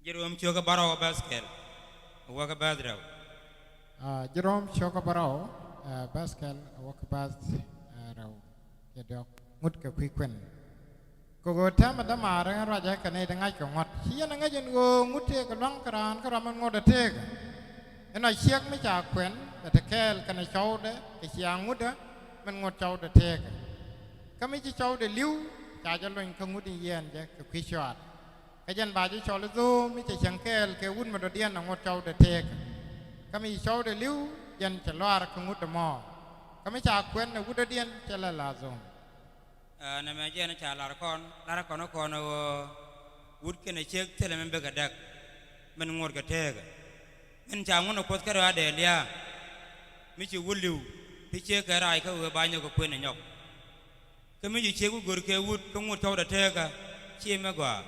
Jerome Choka Barrow Baskel, Waka Badraw. Jerome Chokabarao, Baskel, Wakabaz, Rao, Yadok, Mutka Quiquen. Go tell Madame Raja Canadian Icon, he and I go Mutek along Karan, Karaman Moda Teg. And I check me Quen, that a kel can a shoulder, a young Muda, man what chow the teg. Come each chow the Liu, Tajalo in Kamudi Yen, Jack, a quishot. Kajan Baji Cholazo, Mr. Shankel, Kewun Madodian, and what chow the teg. Kami show the liu yan chalwar kumut the mo. Kami cha kwen the woodadian chalalazo. Namajan Larakon, wood can a check tell him beg a duck. Men more gateg. Men Chamono Potkara de Lia. Michi Woodlew, Piche Karaika will buy no queen and yok. Kami check Gurke wood, come with the tega, Chiemagua.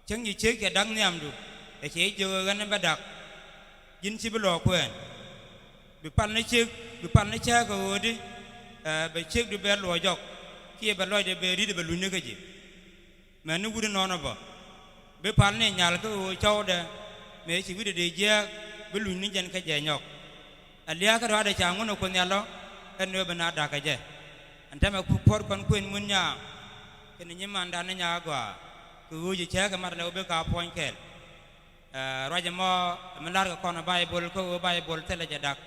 Chang you check a dung yamdu, a cake you are gonna duck. Jin si belo kuen, bipan ni cek ko di, be cek di ber lo jok, kia ber lo de beri de belu ni kaji, menu gude nona ba, bipan ni nyal ko chow de, me si gude de jek belu ni jan kaji nyok, alia ka ada cangun okon nyalo, enu benar dah kaji, anta me kupor kon kuen munya, kene nyeman dana nyagwa, ko uji cek kamar le obe ka point kel. Raja mo menar ko na Bible ko Bible tele jadak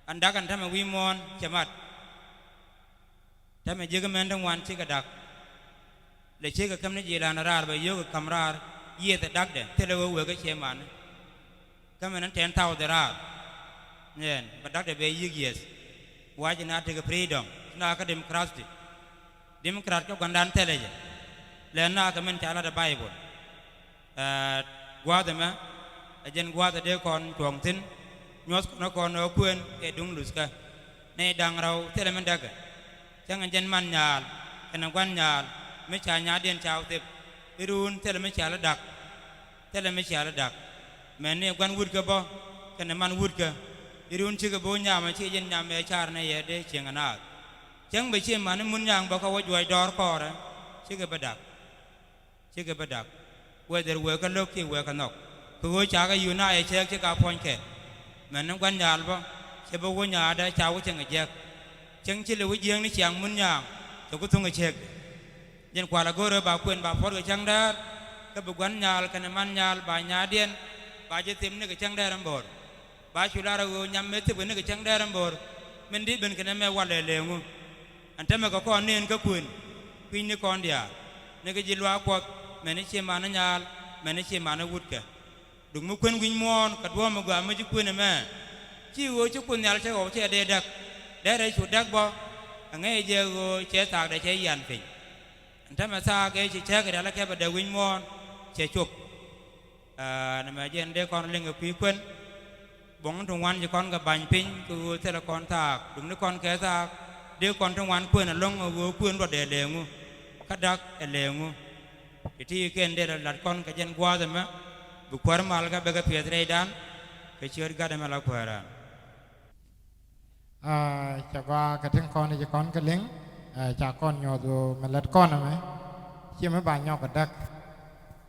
andakan tama wimon jamat tama jega mendang wan ciga dak le ciga kamne jilan rar ba yoga kamrar ye ta dak de tele wo ga cheman kamen 10,000 rar nen ba dak de be yigies wajina te ga freedom na ka democrat ko gandan tele je le na ka men chala da Bible Guadama, a gen guada de con Tongtin, Nos Conocon or Queen, a dung luska, nay dangrau, telemendaga, Chang and Gen Manyal, and a guanyal, Michanya den chowtip, Irun, telemichala duck, telemichala duck, many of one wood gabo, can a man woodka, Irun chigabonya, my chicken yam a charna ye de ching and out. Chang by chim and munyang baka what you door core, chigabadak, chigabadak. Whether work a look, work a knock. Who chaga unite a check up point care. Man of one yalba, Shabawanya, chowing a jack. Chang chili with young Chang Munyang, to go to a check. Then Qualagora about Queen by Porto Changdar, Kabuan yal, can a man yal by Nadian, by Jetim Nigga Changdar on board. By Shulara Yamete with Nigga Changdar on board, Mendibin can a wale lemu. And Tamaka Con in Kapuin, Queen Nicondia, Nigga Jilwa. Manache mananyal, manache mana woodka. Do Mukun win more, Kadwamaga, Magic Queen a man. She will you put the altar or chair de duck. There I should duck bo, and a jago chetak the chay yan thing. And Tamasa gave she check it, I like the win more, che chup. Imagine they calling a frequent. Bong to one you can't go bang ping to tell a contact, do the concasa, they con to one queen along a queen what they lemu. Kadak a lemu. Iti ken de la kon ka jen gwaza ma bu kwar mal ga bega pietre dan ke chior ga de mala kwara Chagwa Katin Con is a con killing, Chakon Yodu Melatconame, Chimaba Yokadak,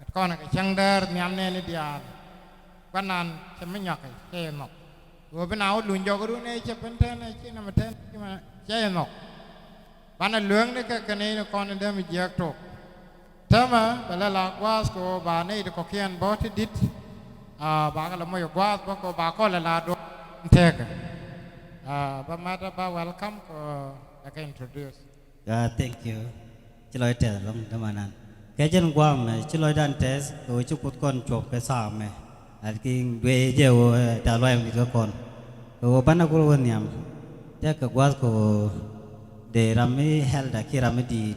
at Conac Changer, Niamne Dia, Banan, Chaminyak, Chayanok. We have been out Lunjogu, Chapenten, Chinamaten, Chayanok. Bana Lung the Canadian con and them with Yakto. Tama, Bella was go Bane the Cokian bought it, Bagalamoy was Boko Bacola Lado, take. But matter welcome, I can introduce. Thank you. Chiloi tell long the manan. Kajan Guam, Chiloi Dantes, go to put con chop a sam, at King Dwayjo, Talway with the con. Go Banagonium, Jack a Guasco, de Rami held a Kiramidi,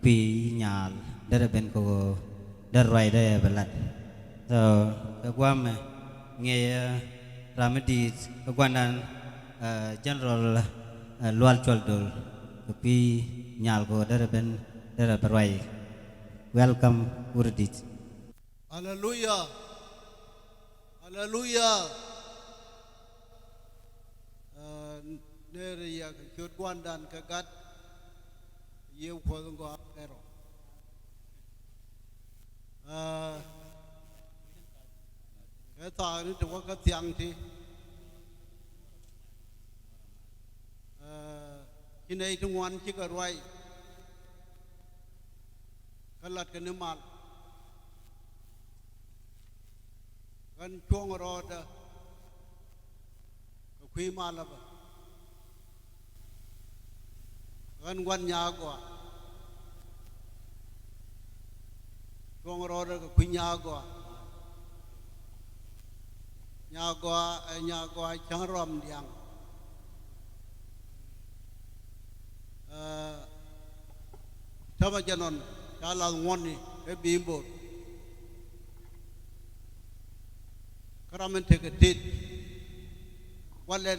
Pinyal. There have been go the rider belad. So the Guam near Ramidis, Guanan General Lual Choldul, Pi Nyalgo, there have been there are right. Welcome, Urdit. Hallelujah. Hallelujah. Nere ya kyut Guandan kagat yew ko ngo ero. นี่ถือว่าก็เสียงที่ที่ในทุกวันที่ก็รวยกันหลัดกันนิมาลกันช่วงรอดก็คุยมาแล้วกันวันยากว่าช่วงรอดก็คุยยากว่าช่างรำเดียงถ้ามาจะนอนชาลางวันนี่ไปบีมบดครามันเทกติดวันเล่น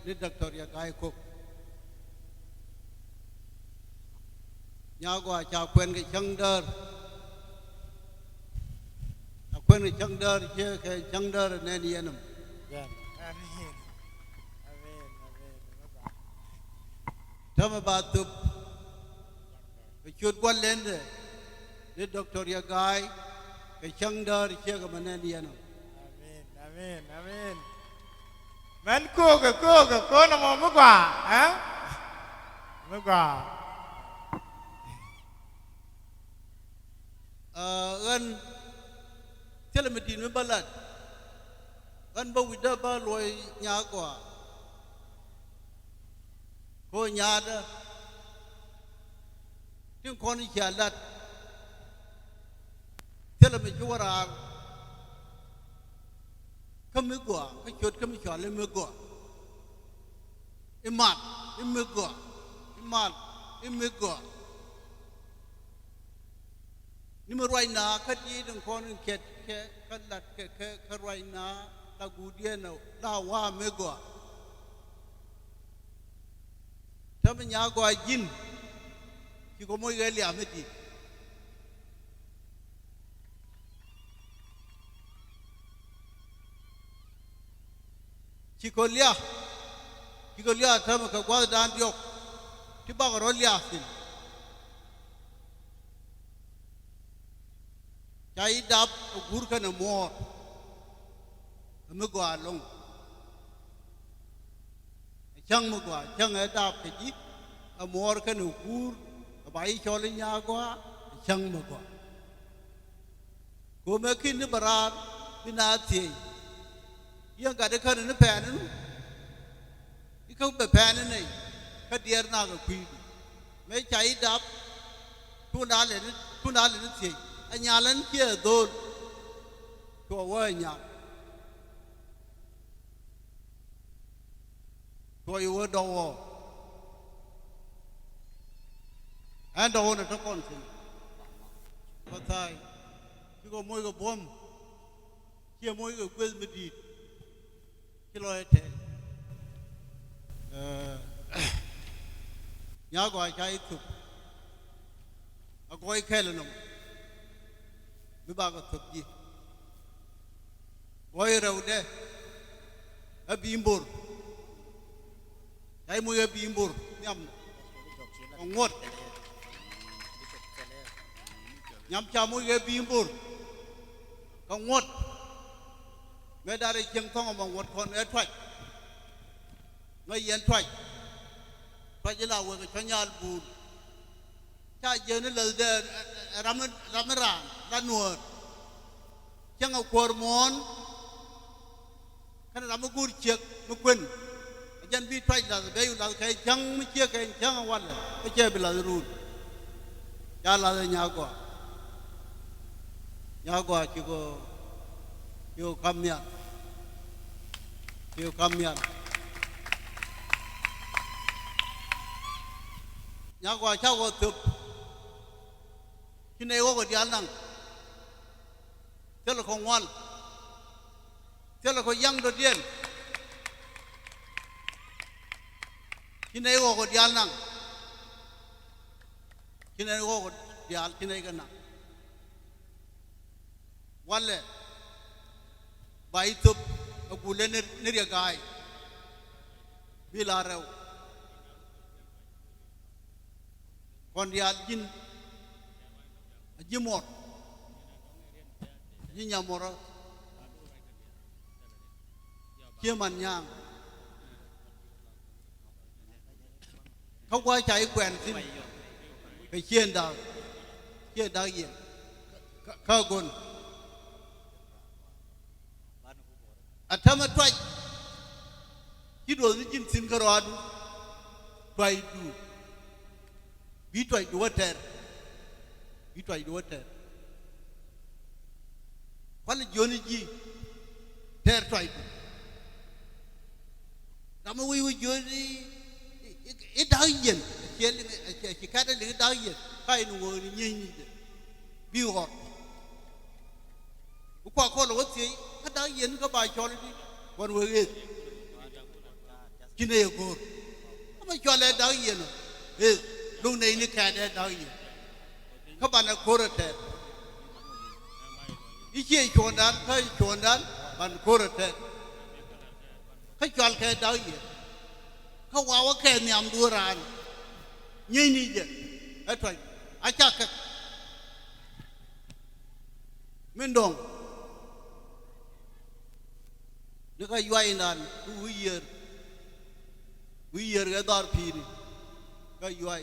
นี่ด็อกเตอร์ยากายคุกยากว่าชาวเพื่อนกับช่างเดินเพื่อนกับช่างเดินเชื่อแค่ช่างเดินแน่นี่นั่นถ้ามาบาดตุบไปชุดวันเล่นเลยนี่ด็อกเตอร์ยากายกับช่างเดินเชื่อกับมันแน่นี่นั่นAmin. Men ko na mo mugwa, ha? Mugwa. เอิ้นเทเลเมดินไม่บัลลัดเอิ้นบ่วิดาบ่ลอยยากว่าโคญาดถึงคนที่ลัดเทเลเมจวราก็มือกว่าก็จุดก็ไม่ชอนเลยมือกว่าอิมัดมือกว่าอิมัดมือกว่านี่มันไรนาคดีทั้งคนเข็ดแค่ขัดลัดแค่ไรนาตะกูเดียนลาว่ามือกว่าถ้าเป็นยากว่ายินที่ก็ไม่เกลียไม่ดีชิโกเลียทำกับว่าดานยกที่บ้านเราเลียสิใจดับกูร์กันมอดมึกว่าลงช่างมึกว่าช่างไอ้ดับไปจีมอดกันกูร์ใบชอลิญญากว่าช่างมึกว่ากูไม่คิดนึกบาร์บินาทียังกัดกันนึกแผนนั้นที่เขาแบบแผนนั้นนี่เขาเดียร์น่าก็คุยไม่ใจดับทุนอะไรนั่นสิอันยาลันเกี่ยโดนตัวว่าอันยาตัวอยู่ว่าดาวอันดาวนั่นทุกคนสิภาษาที่ก็มวยก็บอมเกี่ยมวยก็เกวสไม่ดีที่ลอยเทยากว่าใจทุกเอาก้อยแค่ละน้องไม่บ้าก็ทุกยี่ก้อยเราเด้อบีมบูร์ใจมวยบีมบูร์ยำงดยำชามวยบีมบูร์ก็งดไม่ได้เชียงทองมางวดคนถอยไม่เย็นถอยจะเล่าว่าชัญญาบูรถ้าเย็นนี่เลยเดินรำรานรันวดจังเอาขวดมอนขณะรำกูเชียกมุกวินยันบีถอยเราเบี้ยเราใครจังไม่เชียกใครจังวันเลยไม่เชื่อเป็นเรารู้ยาเราเลยยากว่าชิโกอยู่คำเนี่ยยากว่าเช่าก็ตึบที่ในว่าก็ดีอันนั้นเจ้าละของวันเจ้าละของยังโดดเด่นที่ในว่าก็ดีอันนั้นที่ในว่าก็ดีอันที่ในกันนะวันเลยใบตุบกูเล่นนิรยากายวิลาเราคนเดียร์ยิมหมดยิงยามหมด chia màn nhang không qua chạy quen xin phải chia đào yên khâu quân thăm ở trại chỉ đồ gì chính xin caro adu trại du vi trại du ter quan là Johnny G ter trại du làm mà vui Johnny ít đào yên chỉ cái đó là đào yên cái nó ngồi nhìn view hot qua con là gì cái đào yên có bài cho đi còn người ấy chỉ này cô mà cho lại đào yên rồi lúc này nó cái đó đào yên các bạn là cô rồi thế ý chí chọn đàn bạn cô rồi thế cái cho cái đào yênเขาว่าว่าแค่เนี่ยมดูรานยี่นี่เจ้ไอ้ถอยอาจารย์ไม่ดงนึกว่าย้ายนั่นวิเยอร์ก็ดาร์พีนี่ก็ย้าย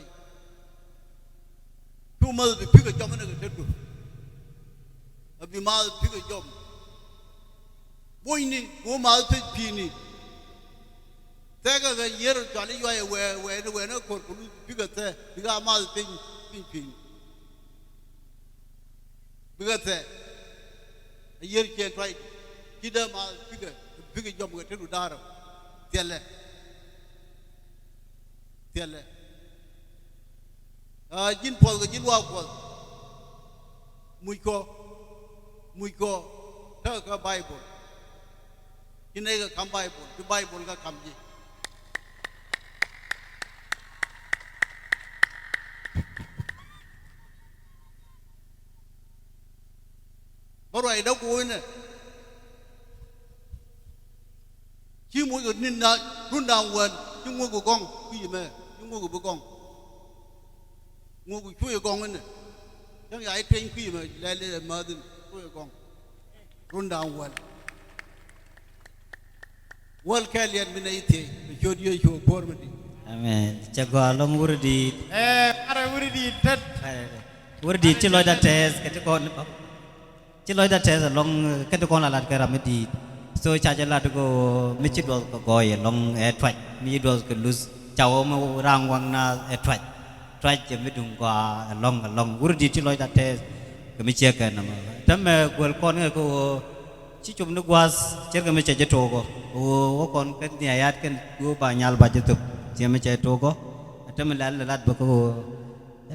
ทุกมาไปพิกจอมนั่นก็เด็ดดูอภิมาพิกจอมบุญนี่กูมาพิกพีนี่แต่ก็เยอะจอนี่ย้ายเวนั่นคนพิกแต่พิกอามาพิพีพิกแต่เยอะเกินไปคิดมาพิกจอมก็เด็ดดูดาร์เท่าเลยจินพอลกับจินว่าพอลมุยโกเท่ากับไบเบิลจินเองก็คำไบเบิลที่ไบเบิลก็คำจีเพราะอะไรเราคุยเนี่ยชื่อมวยกับนินนารุ่นดาววันชื่อมวยกับกองพี่แม่ชื่อมวยกับกองมวยกับช่วยกองเนี่ยยังใหญ่เทงพี่แม่เลยมาดึงช่วยกองรุ่นดาววันแค่เรียนไม่ได้ที่ช่วยเยอะช่วยพอร์มันดี Amen. Jago long urdi. Ada urdi tet. Urdi ciloi da tes ciloi da tes long ketukon alat keramedi. So caca la go michi do goy long etwat mi do ke lus caw mau rang wang na etwat. Try je midung kwa long urdi ciloi da tes ke michi ke nama. Tam gol kon ko ci chum nu was cer ke michi je to ko. O kon ken ni ayat ken go ba nyal ba je tup. Ci michi to ko. Tam lat ba ko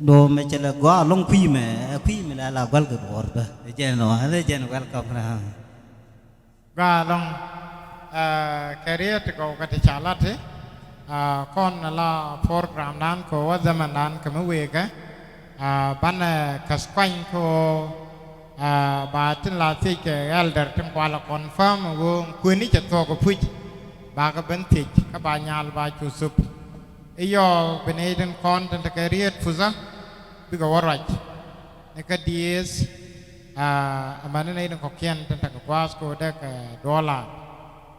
do me chala go long phi me la gal ke bor ba. Je no welcome na. Galong career to go kat chalate kon la program nan ko wa zaman nan kama wega ban kaskwang ko ba tin la ti ke elder tin kwala confirm wo kuni cha to ko puj ba ka ben ti ka ba nyal ba chu sup iyo beneden kon tin career fuza bi go waraj ne ka dies mana ni dengan kokian tentang kuas ko dek dolar.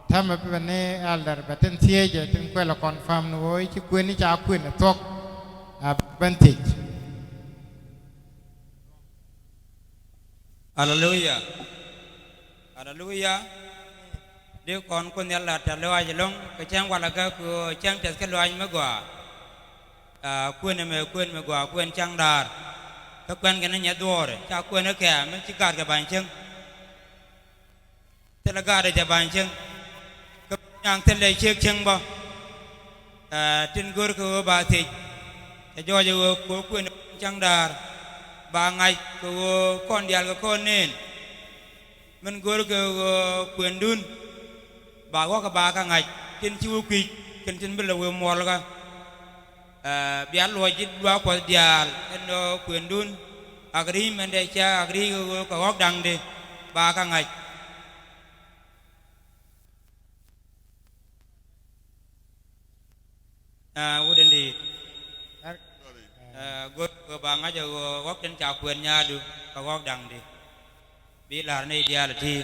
Thama pemene elder beten tiaje ten kuela confirm nuoi ci kueni ca kueni tok bentik. Hallelujah. Hallelujah. Dia kon kun yalla ta loa jelong ke chang wala ga ku chang tes ke loa me gwa. Kuen me gwa kuen chang dar. Các quan cái nó nhớ đùa rồi, cha quên nó kẻ mới chỉ gạt cái bàn chân, thế là gạt được cái bàn chân, các nhang thế này chiếc chân bao, trên gối của bà thịt, cái do của quên chân đà, bà ngày của con đial của con nên, mình gối của quên đun, bà có cái bà cả ngày, trên chiêu kịch, trên bên là vừa mò là biar luar jadi dua kuat dia, endo kuendun, agri mendeca agri kawak dang de, bakang ay. Udah di, gue bang aja gue wak dan cakuannya du, kawak dang de, biar ni dia lagi.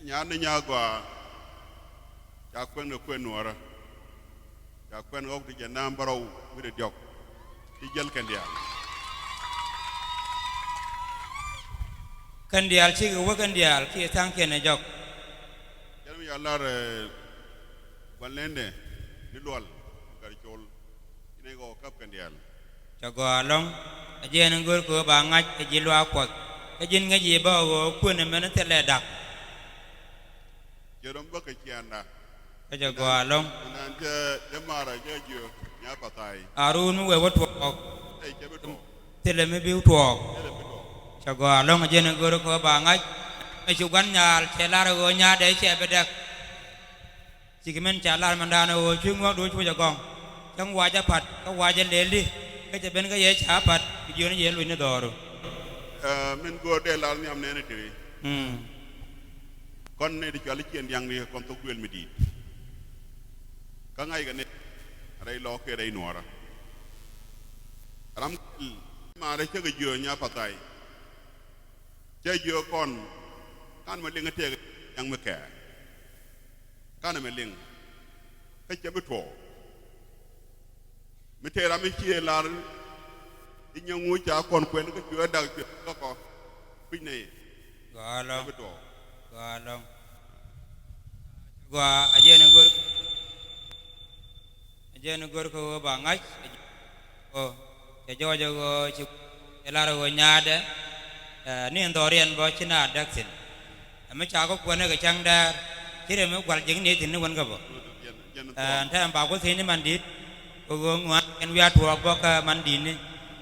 Nyane nyagwa จากเพื่อนเพื่อนหนัวระจากเพื่อนเขาที่จะน้ำบเราไม่ได้ยกที่เยลกันเดียว กันเดียลชื่อว่ากันเดียลที่ทางเขียนนายกยันมีอะไรวันเล่นเนี่ยนิลวลกระดิโจลที่นี่ก็กับกันเดียลจะก็ลงเจนงกุลก็บางงัดจิลวากวักจินงยีบ่าวคุณมันนั่นแต่ละดักเจอรำบักเกียนนะก็จะก็ลงนั่นจะมาอะไรเยอะเยอะเนี้ยปัตตายอารุณเววัตถุออกไอ้เจ้าไม่ถูกเทเลไม่บิวถูกจะก็ลงเจนงกุลก็บางงัดไอ้ชุกันยาเชลาร์ก็ยาได้เชไปดักสิกมันจะลาร์มันดานโอช่วงว่าดูช่วยจะกองจังหวะจะผัดก็ว่าจะเลลี่ก็จะเป็นก็เยช้าผัดยืนเยลุยนดอร์มันก็ได้ลาร์นี่อำเนนทีก่อนในที่จะลิเกียนยังนี่ก่อนตุกเวลไม่ดีก็ง่ายกันเนี่ยอะไรล้อเกอะไรหนัวระรำมาได้เชื่อกับเยอะเนี่ยปัตตายเชื่อเยอะก่อนการมาเลี้ยงกันเทียยังไม่แก่การมาเลี้ยงให้เจ้าไม่ถูกไม่เทราไม่เชี่ยลาอีกยังงูจ่าก่อนเพื่อนก็เชื่อดังเชื่อก็ปีนี้ก็ลองไม่ถูกก็ลองก็อาจารย์นกก็บางไงโอ้จะจอยก็ชิเวลาเราหยาดนี่อันตัวเรียนบ่ชนะดักสินไม่ช้าก็ควรให้จังได้ที่เรื่องมันกว่าอย่างนี้ถึงนึกวันก็บ่ถ้าบ่าวก็เสียนี่มันดีก็งวดกันวิอาถั่วบอกก็มันดีนี่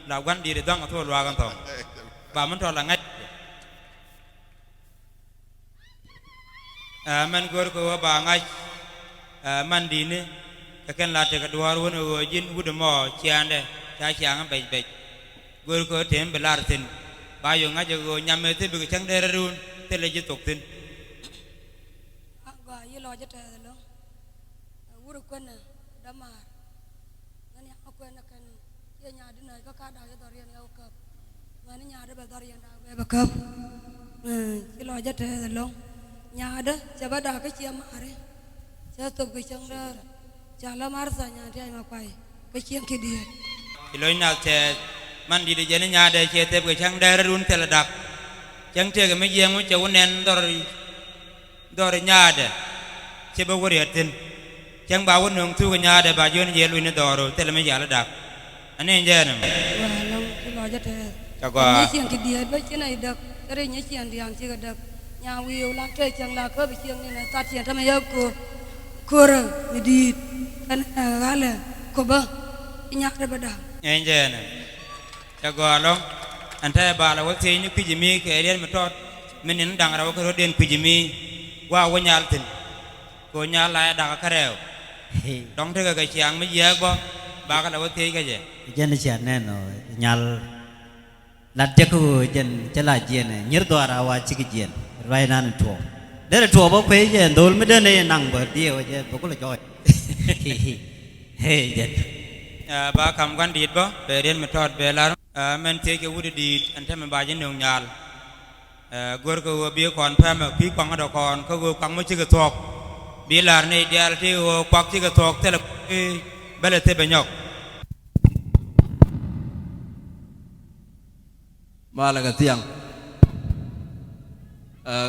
เราวันดีได้ต้องเอาทั่วรัวกันต่อบ่าวมันทอดละไงมันก็บางไงมันดีนี่ก็ลาเตกดวารุนยินวุดมอเชียนเดชาเชียงไปไปก็เทมเบลาร์สินบายุงอาจจะก็ยามเมติบิกชังเดรุนเตลจิตกสินก็ยี่ลอจะเตะแล้ววุฒิคนน่ะดามานั่นเนี่ยเอาคนนักกันยี่ญาดินไหนก็การด่าจะต่อเรียนเอากับวันนี้ญาดิแบบต่อเรียนด่าแบบกับยี่ลอจะเตะแล้วญาดิจะแบบด่าก็เชี่ยมาเลยจะตบก็ชังเดอจะละมาร์สัญญาที่มาไปก็เชี่ยงคิดดีที่ลอยนักเจมันดีเจนญาดิเชเตบก็ชังเดรุนเตลดักจังเจก็ไม่เยี่ยมมันจะวันนั้นดอร์ญาดิเชื่อว่าเรียดทินจังบ่าวนุ่งทุกญาดิบายุนเยลุยนดอร์เตลไม่ยาละดักอันนี้เจนว่าเราที่ลอยจะเตะนี่เชี่ยงคิดดีไม่ใช่ไหนดักก็ได้เนี่ยเชี่ยงเดียงเชี่ยงดักญาวิวลาเตจังลาก็ไปเชี่ยงนี่นะตัดเชี่ยงทำไมเยอะกูเรไม่ดีกันอะไรก็บ้าอินยักษ์ได้บ้างยังเจนจะก็ลองอันแท้บาลวัคซีนนี่พิจิมีแค่เรียนมาทอดมันเห็นดังเราก็รถเดินพิจิมีว่าวันยาลตินก็ยาลายดักกระเร็วต้องเท่ากับเชียงไม่เยอะบ่บากันเราวัคซีนก็เจเจนเชียนแน่นอนยาลลัดเจ้ากูเจนจะลาเจนเนี่ยยืดตัวเราว่าชิคเจนไรนั่นถั่วเดี๋ยวถั่วบอกเพย์เจนโดนไม่ได้ในนั่งเบิดเดียวเจนบอกก็เลยจอยเฮ้เจนบาคำกันดีดบ่ไปเรียนมาทอดเวลามันเทกวุฒิดีอันที่มันบาจินหนึ่งยาลกูก็ว่าเบี้ยก่อนแพ้มาพี่ปังกระดกก่อนเขาก็ปังไม่ชิกระทอกเบี้ยลาในเดียร์ที่ว่าปักชิกระทอกแต่ละเบลเทเป็นยกมาแล้วก็เตียง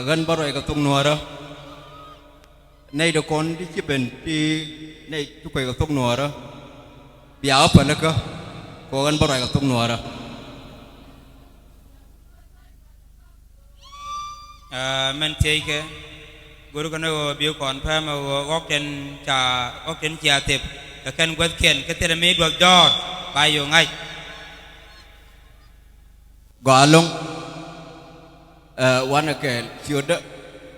เงินบริกับตรงนัวเหรอในดอกอนที่จะเป็นที่ในทุกคนกับตรงนัวเหรอเบี้ยเอาไปแล้วก็เงินบริกับตรงนัวเหรอมันเทกกูรู้กันว่าเบี้ยก่อนแพ้มาออกเดนจ่าออกเดนจ่าเต็บแต่กันกวาดเขียนก็เตะมีดวงยอดไปอยู่ไงก็ลงวันนั้นเชื่อเด้อ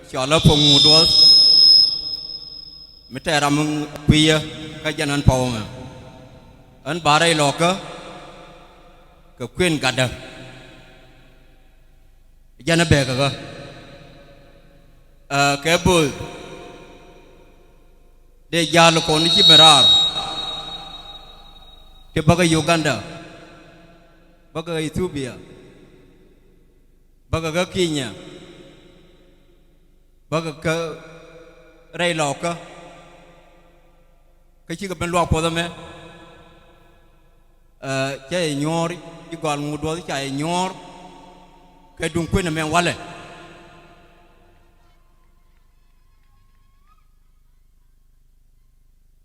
เชื่อแล้วพงมูดไม่แต่รำปีก็จะนั่นพอมั้งอันบาร์ไอ้หลอกก็เคลื่อนกันเด้อยันเบกก็แกบุยเดี๋ยวยาลูกคนนี้ชิบมาราเดี๋ยวบักยูกันเด้อบักอิทูเบียบักก็กินเนี่ยบักก็ไรหลอกก็ cái chi cái bên loa phô mẹ chạy nhor cái còn một đôi chạy nhor cái đúng quên là mẹ quá lệ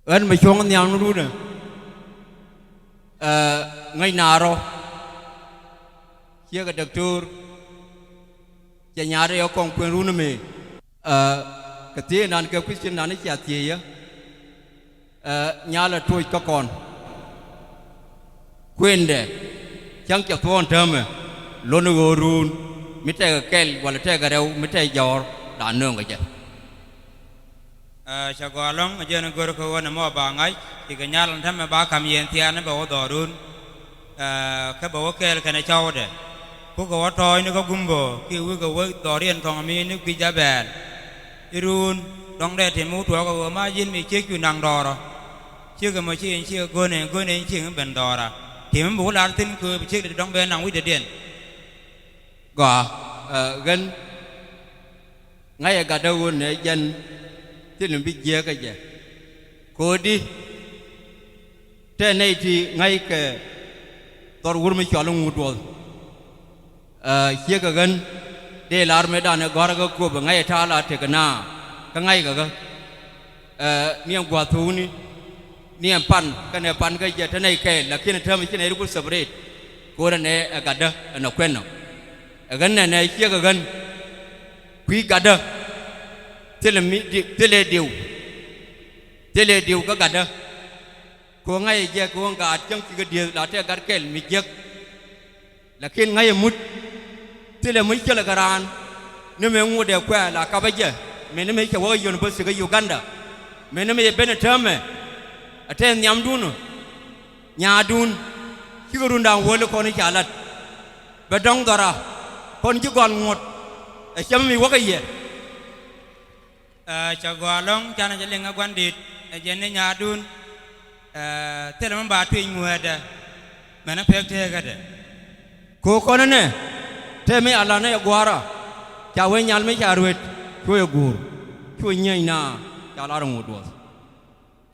anh mà xuống anh nhau nó luôn nè ngay nào rồi chia cái đặc trưng chạy nhà đây ở con quên luôn nè cái tiền này cái question này chả tiền á nhà là trôi các con quên đấy chẳng chịu thua thơm mà luôn nó run mấy trái cái kẹl hoặc là trái cái đâu mấy trái giò đã nương cái chứ cha gọi long giờ nó gọi cái nó mua bằng ấy thì cái nhà làm thằng mà ba cầm yên thì anh bảo đỏ run cái bảo kẹl cái này cháu đấy có cái trôi nó có gumbo kêu cái đỏ riêng thằng mình nó bị giá bèn run đong đây thì mua thuốc cái mà yên bị chếtอยู่nang đỏ rồi chưa cái mà chưa cái này chưa cái bèn đỏ rồi thì mình bố làm tin cứ chết để đong bèn nang với điện gõ gần ngay ở cả đâu này dân thì nó bị giết cái gì cô đi trên này thì ngay cái tàu vượt mới cho lông một đôi giết cái gần để làm mấy đàn gọi cái cô bằng ngay thà là thì cái na cái ngay cái niệm quả thú ni niệm pan cái này pan cái gì trên này cái là khi này thơm cái này cũng separate cô này cả đó nó quen nó gần này giết cái gần quý cả đó thế là điều các gạt đó cô ngay giờ cô gạt trong cái điều là thế gạt cái mình giấc là khi ngay mút thế là mấy chỗ là garan nếu mình mua đều qua là cao bây giờ mình nó mấy chỗ ở University Uganda mình nó mấy bên term ở trên nhắm đun nhà đun khi có đun đào vơi con đi trả lật và trong đó ra con chỉ còn một chấm mình có cái gì cha gọi long cha này lên quan dit dân này nhà đun thế là mình bảo thuyền mùa đó mà nó phèn thế cái đó cô con này thế mấy anh này qua ra cha với nhà mấy cha rồi chui gùi chui nhảy na cha la rong một đôi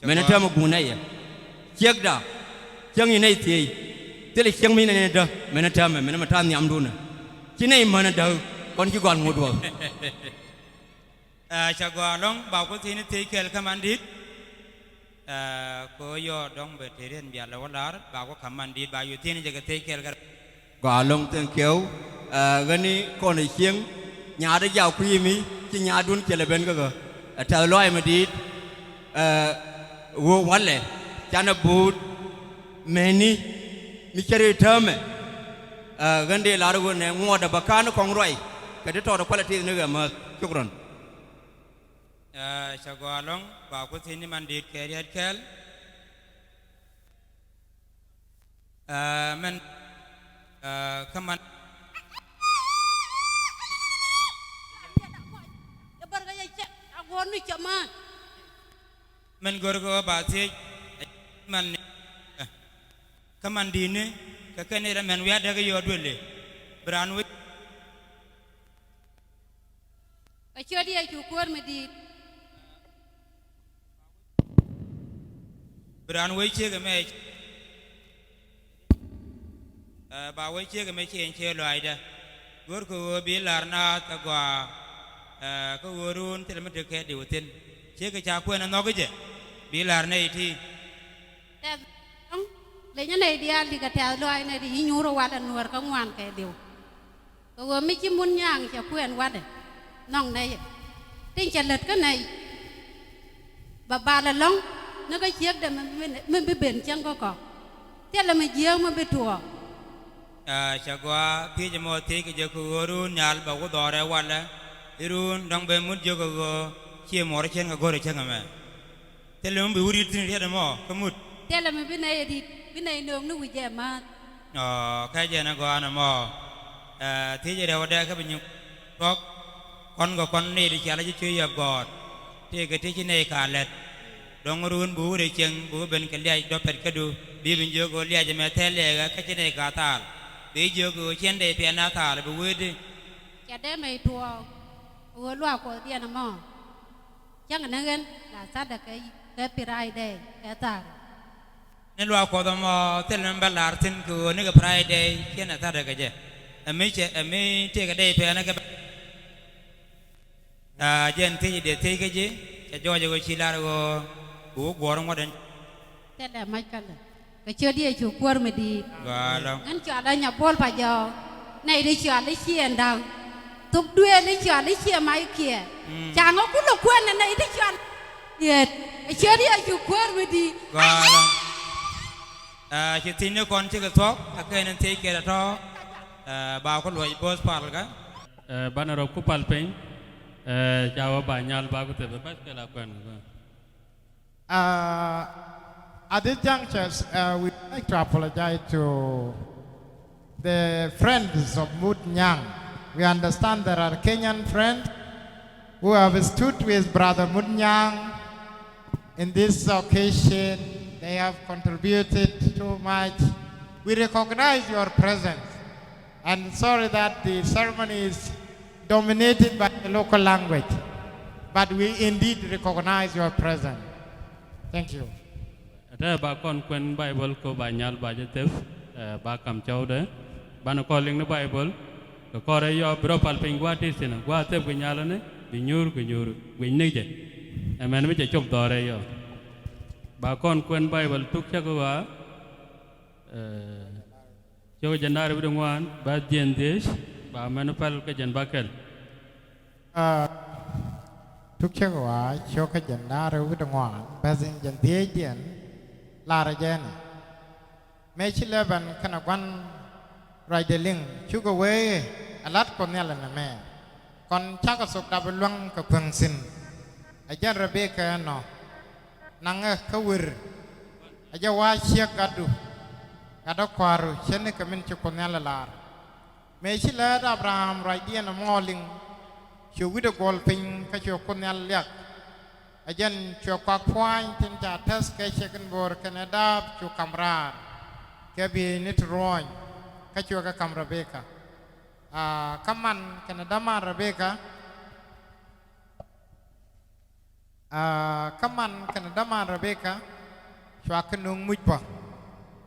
mình nói mà gùi này chiếc đó chiếc như này thì thế là chiếc mình này đó mình nói mà mình nói tham nhắm đun chứ này mà nó đâu con chỉ còn một đôi cha gọi long bảo có thiên thì kêu cái man dit có yo dong bê thế nên bây giờ là bảo có cái man dit bảo yo thiên cái thế kêu cái gọi long tên kéo cái này con này chiếng nhà đấy giàu quý mi chứ nhà đun chỉ là bên cái thợ loài mà dit wo wale chana bút meni mi chơi thơm gần đây là rồi này ngồi đập cá nó còn rồi cái đó to được quality nữa mà chúc rồi cha gọi long bảo có thiên man dit kêu cái kêu mình cái man mình gọi cái bảo thế mình cái man đi nè cái này là mình về đây cái yo đuổi lệ brand với cái chuyện đi chú quan mà đi brand với chiếc cái mày bảo với chiếc cái mày chơi loại đó gọi cái bị là na ta qua cái urun thì là mình được cái điều tin chiếc cái cha quên nó cái gì bị là này thì lấy những này đi ăn thì cái theo loại này thì nhu rồi ăn nuôi có ngoan cái điều rồi mấy chim muốn nhang cho quên quá đấy nòng này tinh chặt lật cái này bà là long nó cái chiếc để mình bị biển chẳng có cỏ thế là mình giếng mà bị thua cha qua thì cho mọi thứ cái giờ cái urun nhal bảo có đỏ ra quan là urun đang bên muốn giờ cái chia mỏ trên cái gọi trên cái mà thế là mình bị uri tin thế đó mà cái mút thế là mình bên này nương nó bị dèm mà cái giờ nó gọi nó mà thế giờ đâu đây cái bên nhung có con này thì chả là chơi dập gọt thì cái thế này cả lệ dong urun bù để chừng bù bên cái lia đó phải cái du bị bên giờ cái lia cho mẹ thế lia cái này cả thà bây giờ cái trên đây phải na thà là bù đi chả để mày thua vừa loa của tiền mà chẳng là nó gần là sát được cái ke pirai de ke tar นี่รัวขอตมเทลมันบลาร์ทินคือนี่ก็พรายเดย์เขียนอะไรกันเจไม่เจไม่เจก็ได้เพื่อนนะครับเจนที่เด็ดที่ก็เจจะจอยจะก็ชิลาร์ก็กูกวางว่าเดิน te da mai kala ke chodi chu kwar me di ก็แล้ว an cha da nya bol pa jo nei de cha le chien dang tuk due le cha le chien mai kia cha ngo ku lo kwen nei de cha yet ke chodi chu kwar me di ก็แล้วชิดที่นี่คนที่กระทบถ้าเคยนั่นที่เกิดทอบาวคนรวยโพสต์พาร์ลกัน bana ro ku palpen jawa ba nyal ba ko te ba ke la kwen At this juncture, we'd like to apologize to the friends of Mut Nyang. We understand there are Kenyan friends who have stood with Brother Mut Nyang in this occasion. They have contributed too much. We recognize your presence. And sorry that the ceremony is dominated by the local language. But we indeed recognize your presence. Thank you. ada ba kon kwen bible ko ba nyal ba je tef ba kam chaw de bana ko ling na bible ko re yo bro palpen gwa ti sin gwa tef ko nyal ne bi nyur bi ne je amen me je chop do re yo ba kon kwen bible tuk cha ko wa cho janar bi ngwan ba dien des ba men pal ke jan ba kel Tuk cha wa cho ka jan na ru bi ngwan ba sin jan tie jen la ra jen me chi le ban kana kwan rai de ling chu ko we alat ko ne la na me kon cha ka sok da luang ka phang sin a jan ra be ka no nang ka wir a ja wa chia ka du ada kwaru chen ka min chu ko ne la lar me chi le da abraham rai de na mo ling chu wi de gol pin ka chu ko ne la ajan chu kwa kwai tin ja tas ke chekan bor canada chu kamra ke bi nit roin ka chu ka kamra beka kaman canada ma rebeka kaman canada ma rebeka chu kanung mujba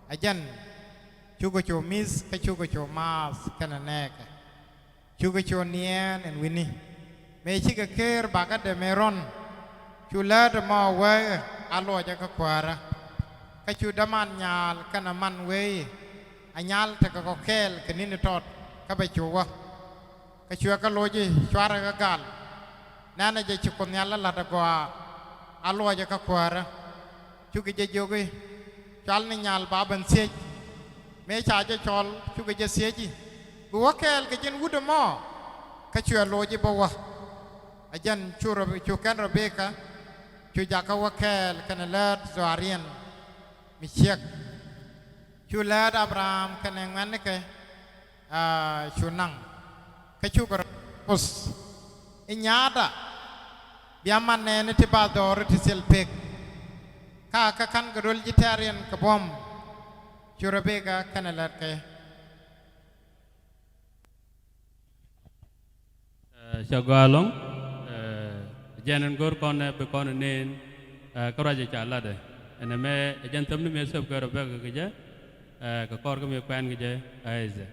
ajan chu ko chu mis ka chu ko chu mas kananek chu ko chu nien en wini me chi ka ker baga de meron chu la de ma we alo ja ka kwara ka chu da man nyal kana man we anyal te ka ko kel ke ni ni tot ka be chu wa ka chu ka lo ji chwara ka gal nana je chu ko nyal la da ko alo ja ka kwara chu ke je jogi chal ni nyal ba ban se me cha je chol chu ke je se ji bu wa kel ke jin wu de mo ka chu lo ji ba wa ajan chu kan Rebecca chu jaka wakel kana lad zoarian mi chek chu lad Abraham kana ngwan ke chu nang ka chu kar us inyada biaman ne te ba dor te selpek ka kan garul gitarian ka bom chu Rebecca kana lad ke Shagalong janan gor kon be kon nen ko raja chala de ene me jan tam ni me sob ko be ko je ko kor ko me kwan ge je aize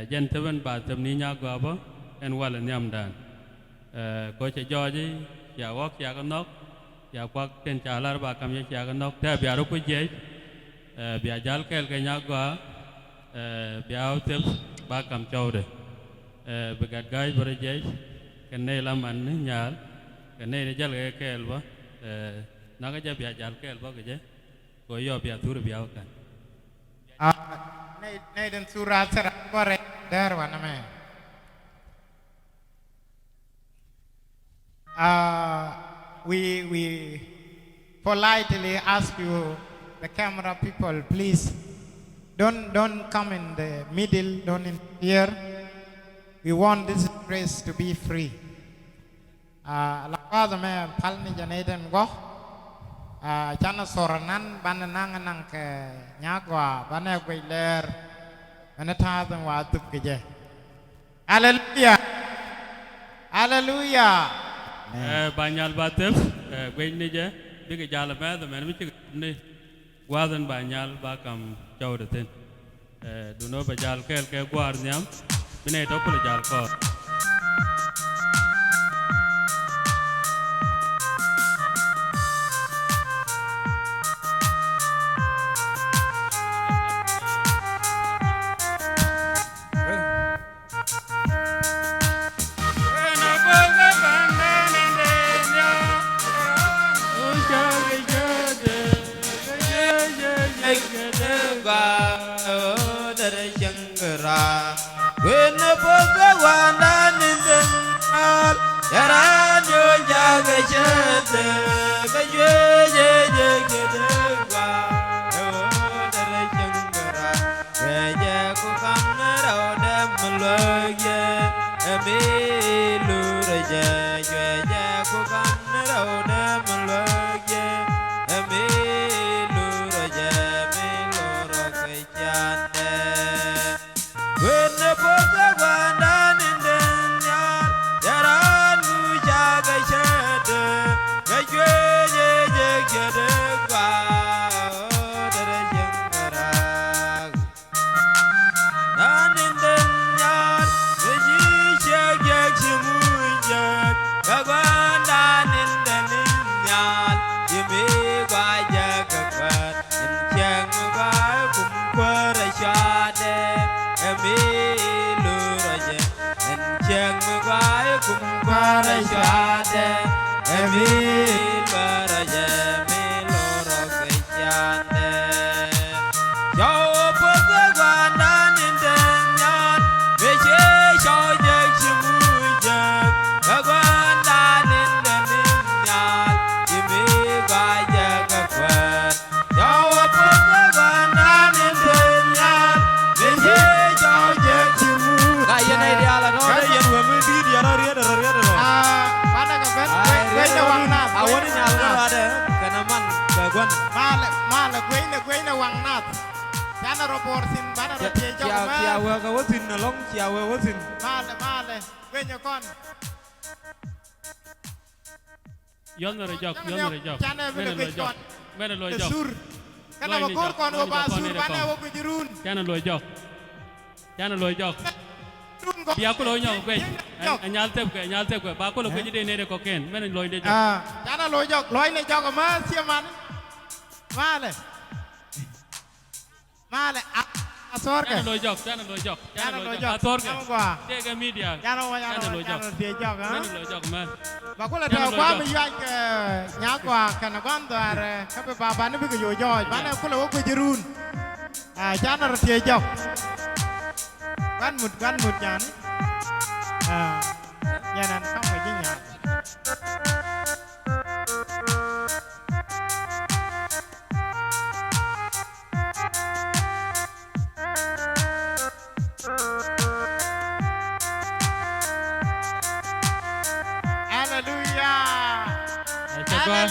jan taban ba tam ni nya go ba en wala nyam dan ko che joji ya wak ya ko nok ya kwak ten chala ba kam ya ko nok ta bia ro ko je bia jal kel ke nya go bia tem ba kam chau de begat gai bore je kene lam an nyal kene ni jal ke kel ba na ga ja bia jal kel ba ke je ko yo bia tur bia kan nei den surat sera bore dar wana me we politely ask you the camera people please don't come in the middle don't interfere. We want this race to be free. La kaza me palni janeden go. Chana soranan bananang nang ke nyagwa bana gwiler bana tazan wa tup keje. Hallelujah. Hallelujah. banyal batef gwen ni je biết cái gia là mẹ tụi mẹ nó biết chữ đi qua dân bà nhal ba cầm châu được tên đủ nó bà gia cái qua nhắm bên này đâu có là gia có yon rồi jok bên lôi jok karena bakor kon oba sur bana wo kujurun chana lôi jok bia ko lôi nhau quên anh nhal tép cái ba ko lôi cái gì này có kén bên lôi đây jok chana lôi jok lôi này jok mà siam man male asor ke chana lôi jok asor ke thế cái media chana lôi jok dia jok bên lôi jok mà Bakula tahu kau menjual ke nyakwa karena kau tuar kape bapa ni begitu jauh, mana kula waktu jerun, jangan reti jauh, kan mud jangan, jangan kamu aja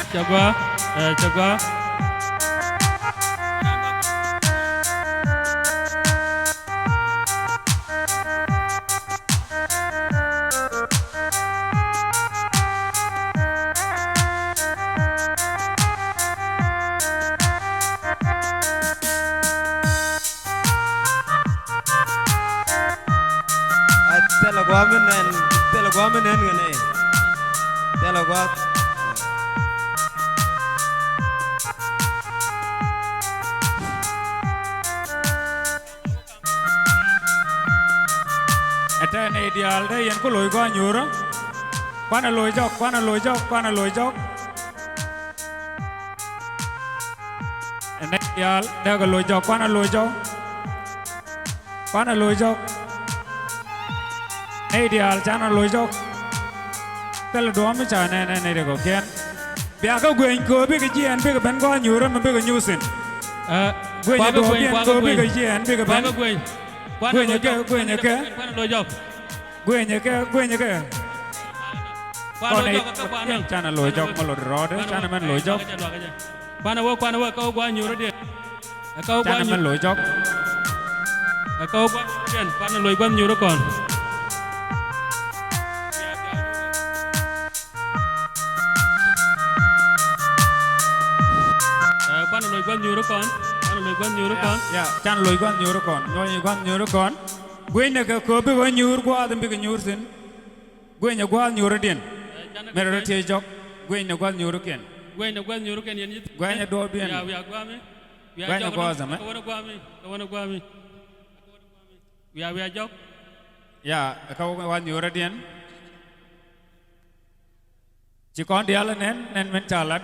Coba. Tela gua menen gane. Tela gua Ata ne ideal de yan ko loy ko nyuro. Kwana loy jok. Ne ideal de ko loy jok kwana loy jok. Ne ideal chana loy jok. Tel do mi cha ne de ko ken. Bia ko gwen ko bi ke jien bi ke ben ko nyuro me bi ke nyusin. Gwen do bien ko bi ke jien bi ke ben. Gue nyeke Kone chana loy jok malor rod chana men loy jok Kwana wo kau gua nyuruh dia chana men loy jok kau gua dia kwana loy gua nyuruh kon quan nhiều đó con ăn lời quan nhiều đó con ya chan loy kwan nyoro kon nyoy kwan nyoro kon gwenya ka ko be wan nyur kwa adam be nyur sin gwenya kwa nyoro den mero te jok gwenya kwa nyoro ken gwenya quan nhiều đó cái này gwenya do bien ya qua mi gwenya kwa zama ka qua mi ya jok ya ka wan nyoro den chỉ con dial nên men chalat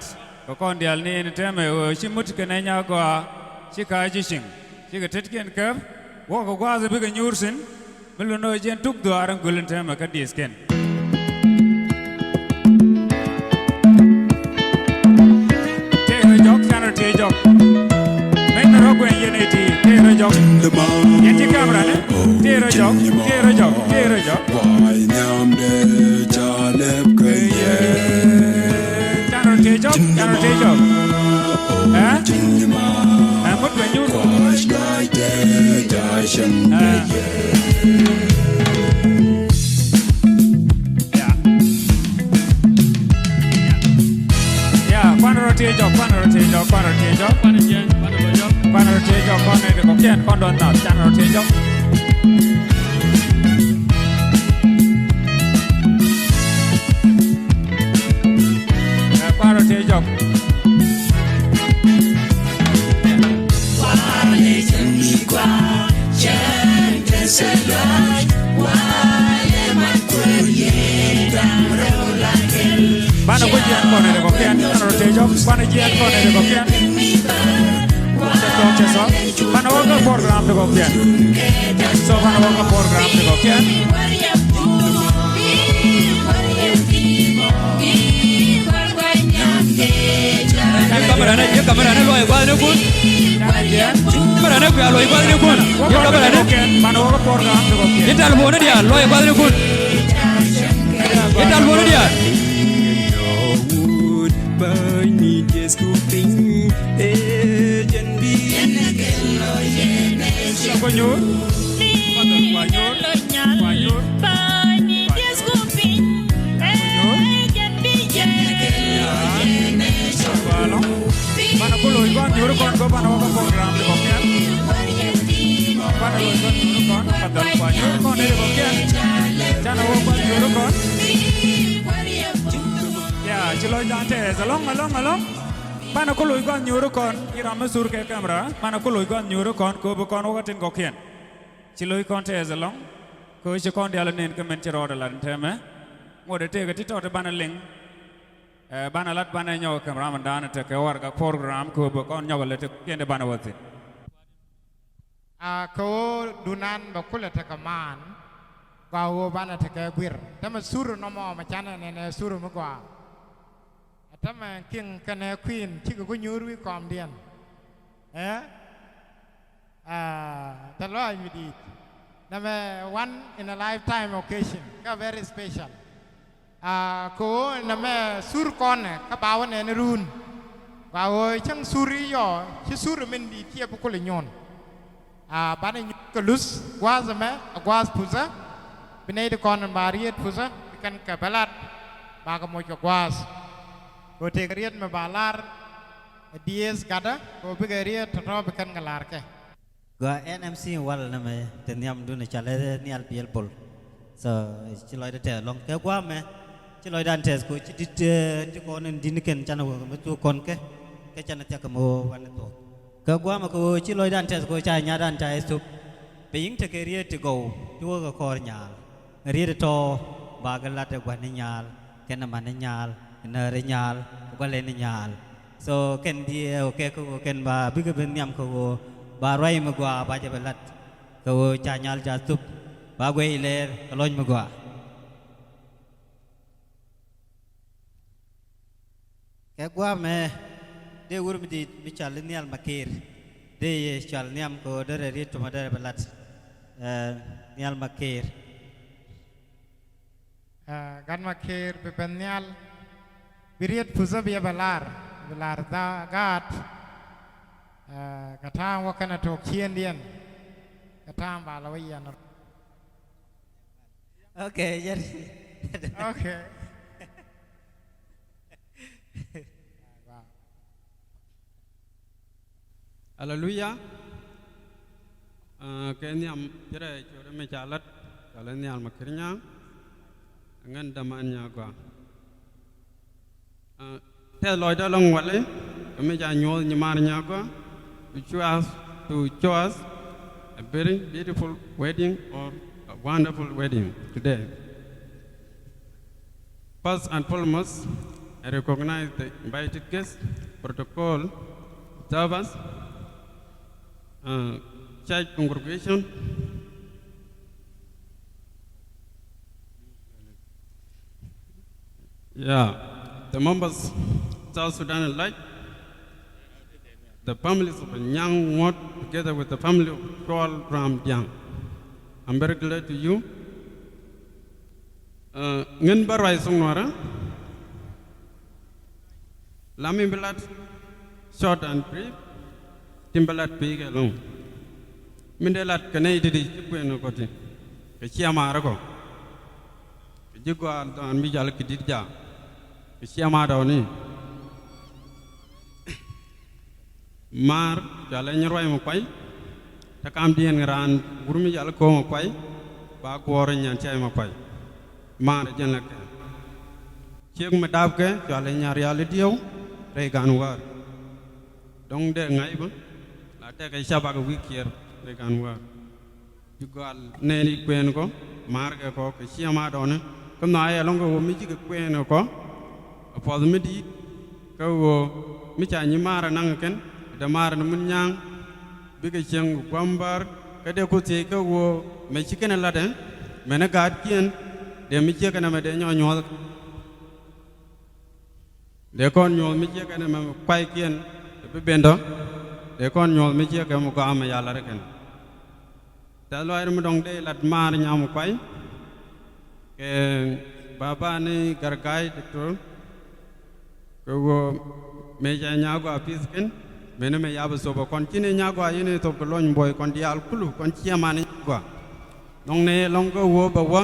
có con dial ni nên thế mà chỉ mút cái này nhau qua chỉ cái chỉ sinh chỉ cái thiết kiện cấp wo ko qua rồi cái nhur sin mình luôn nói chuyện tuk đồ arang gulen thế mà cái disken thế rồi jok channel thế jok mấy nó rồi quen như này thì thế rồi jok nhận chỉ camera này thế rồi jok thế rồi jok Why nam de chalep kye channel thế jok hả mất quen nhur Wash like de da shang quan rồi thế jok quan này được có kiện con đòn nào channel thế jok quan rồi thế jok Bana ko jian ko ne ko kian no te jok bana jian ko ne ko kian se so bana wo ko program de ko kian so bana wo ko program de ko kian kamera ne loy kwa ne kun kamera ne kwa loy kwa ne kun yo kamera ne bana wo ko program de ko kian ital mo ne dia loy kwa ne kun ital mo ne dia By me just cooking and be ko nyur bana ko loy kon nyur kon ko bana wo ko program de ko kian bana loy kon nyur kon padal pa nyur kon ne ko kian jana wo kon nyur kon ya chiloi dante along bana ko loy kon nyur kon iram sur ke camera bana ko loy kon nyur kon ko bo kon wo tin ko kian chiloi kon te along ko je kon dial nen ke men chiro de lan teme ngode te ga ti to bana ling bana lat bana nyaw camera man dana te ke war ga program ko bo kon nyaw le te kende bana wati ko dunan ba kula te kaman kwa wo bana te ke gwir tama suru no mo ma chana ne suru mo kwa tama king kane queen chi ko nyuru wi kom dien ta loy mi di name one in a lifetime occasion ka very special ko name sur kon ka bawo ne run bawo chang suri yo chi suru men di tie ko le nyon bana ko lus gwazame gwaz puza binay de kon bariet puza kan ka balat ba ka mo ko gwaz ko te kriet me balar dies gada ko be kriet to be kan ngalar ke gua NMC wal na me tenyam du ne chale ni al piel pol so chiloi de te long ke gua me chiloi dan tes ko chi ti ko nen din ken chana ko me tu kon ke chana te ko mo wan to ke gua ma ko chiloi dan tes ko cha nya dan cha su pe ying te kriet to go tu ko kor nyal riet to ba galat de gwa ni nyal ken na man nyal na re nyal ko le ni nyal so ken dia okay ko ken ba bi ke ben nyam ko ba roi ma gwa ba je belat ko cha nyal ja sup ba gwe le kolon ma gwa ke gwa me de wur mi di mi chal ni al makir de chal niam ko de re to ma de belat ni al makir gan makir be benyal biriet puza be balar da gat katang wakana to kien dien katang balawiyan okay jadi okay Hallelujah. Kenyam jere chore me chalat kalen yal makirnya ngan damanya gwa. Te loida long wale me ja nyol nyamarnya gwa to show us a very beautiful wedding or a wonderful wedding today. First and foremost, I recognize the invited guests, protocol observers, church congregation, the members of South Sudan alike, the families of Nyang Wat, together with the family of Kual Ram Diang. I'm very glad to you. Ngin barai sungwara, lami belat short and brief, timbalat big alone. Mindelat kanai didi chipueno koti, keciama arako, kejigwa dan mijal kidija, keciama dauni. Mar jalan nyeroi mokai, takam dia ngeran burumi jalan ko mokai, ba kuoren yang cai mokai. Mar jalan ke, cik medap ke jalan nyari alidiau, rekan war. Dong deh ngai bang, lada ke siapa ke wikir rekan war. Juga neni kuen ko, mar ke ko ke siapa dona, kena ayah long ko miji ke kuen ko, apa tu midi, ko miji ni mar nang ken. Damar munyang biga cheng kwambar kade ko te ko wo me chikena laden mena gad kien de mi chekana me de nyonyol de kon nyol mi chekana me pai kien be bendo de kon nyol mi chekana mo ga ma yalla reken ta loir mu dong de lat mar nyam pai ke baba ni gargai doctor ko wo me ja nyago apisken mene me yabu sobo kon kine nyagwa yene to ko lon boy kon dial kulu kon chiamani gwa nong ne long ko wo ba wa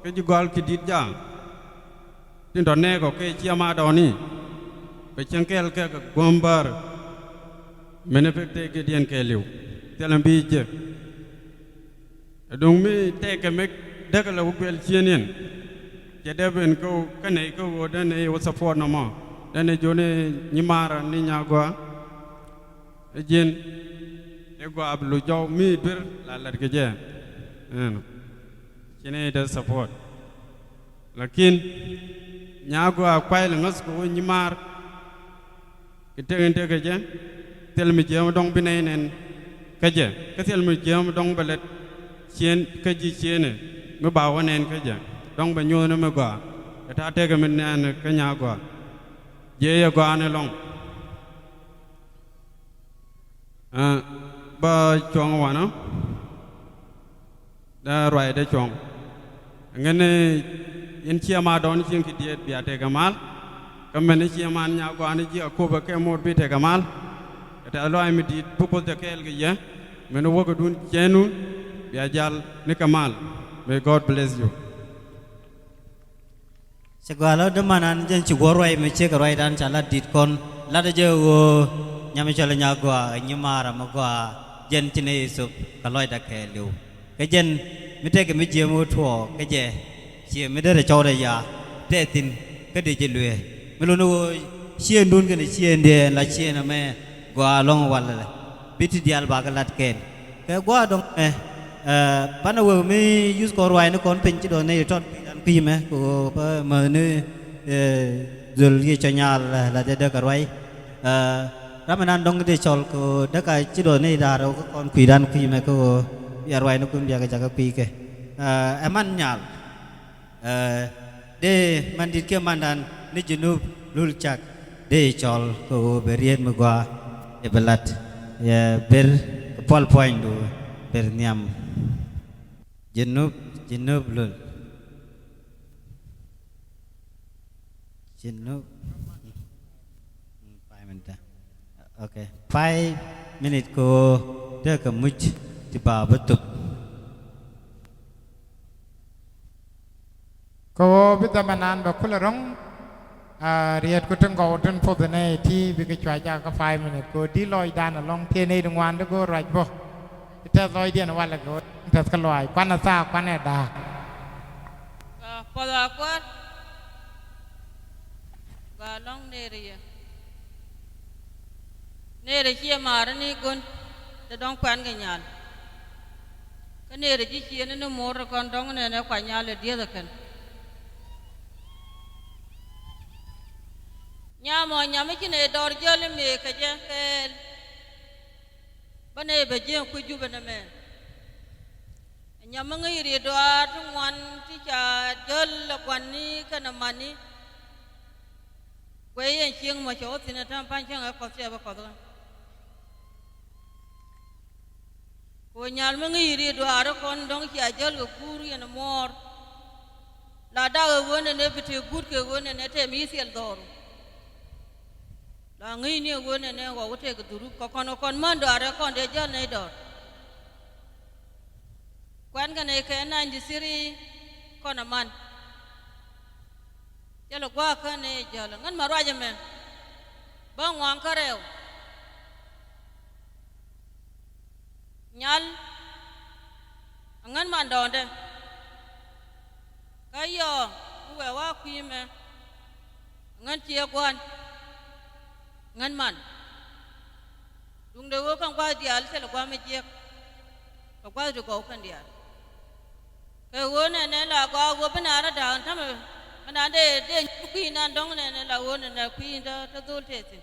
ke ji gol ki dit ja tin do ne ko ke chiama do ni be chenkel ke gombar mene pe te ke dien ke liu telam bi je dong mi te ke mek de ka la wel chienien je de ben ko kane ko wo de ne wo support no mo de ne jone nyimara ni nyagwa Ejin, ego ablu jauh mi ber lalat kerja, kini ada support. Lakin nyago akwai lengas ko nyimar, kita ente kerja, tel mi jam dong binainen kerja, ketel mi jam dong balet cien kerja ciene, membawa nen kerja, dong banyu nama gua, kita ada kemenan kenyago, je ya gua ane long. Ba chong wana da roi da chong ngene yen chiama don chin ki diet biate kamal kamene chiama nya ko ani ji ko ba ke mod bi te kamal ta lo ay mi dit pupo te kel ge ya meno wogo dun chenu bia jal ni kamal. May God bless you. Segala demanan jen cugoroi me cek roi dan cala dit kon lada je wo nyame chala nyagwa nyimara magwa jen chine sup kaloi da ke liu ke jen mite ke mi je mo tho ke je chi mi de chaw de ya te tin ke de je lue me lo no chien dun ke ni chien de la chien na me gwa long wal la biti dial ba ka lat ken ke gwa dong pana wo mi use ko roi no kon pen chi do ne tot dan pi me ko pa ma ne zul ye chanya la de ka roi Ramadan dong de chol ko da ka chi do nei da ro ko kon kwi dan kwi me ko ya roi no kun bia ka jaga pi ke aman nyal de mandit ke mandan ni junub lul chak de chol ko berien me gwa e belat ya ber pol point do ber niam junub lul junub Okay, 5 minutes ko dia ke muj tiba betul. Ko bita manan ba kularong เรียนก็ต้องกอดจนพบในที่วิกฤตจากกาแฟมันเนี่ยก็ดีลอยด้านลองเทในดวงวันแล้วก็ไรบ่ถ้าลอยเดียนวันละก็ถ้าก็ลอยควันซาควันดา Pada akuat galong neriya nere chia mara ni gun te dong kwan ga nyal ka nere ji chia ne no mor kon dong ne ne kwa nyal le dia da kan nya mo nya me kine dor jole me ka je kel bane be je ku ju bane me nya mangi ri do atwan ti cha jol kwan ni kana mani kwe yen chieng ma cho tin na tam pan chang ko se ba ko da ko nyal mangi ri do ar kon dong cha jol ko pur yen mor la da won ne bete gut ke won ne te mi sel dor la ngi ni won ne ko te ko duru ko kon man do ar kon de jol ne dor kwan ga ne ke na ndi siri kon man jalo gwa ka ne jalo ngan ma raja me bang wang ka rew nyal ngan man donde kayo we wa kwi me ngan chia kwan ngan man dung de wo kan kwa dial se lo kwa me je ko kwa do ko kan dial ke wo ne ne la kwa wo bana ra da tham ana de kwi na dong ne ne la wo ne na kwi da ta dul te tin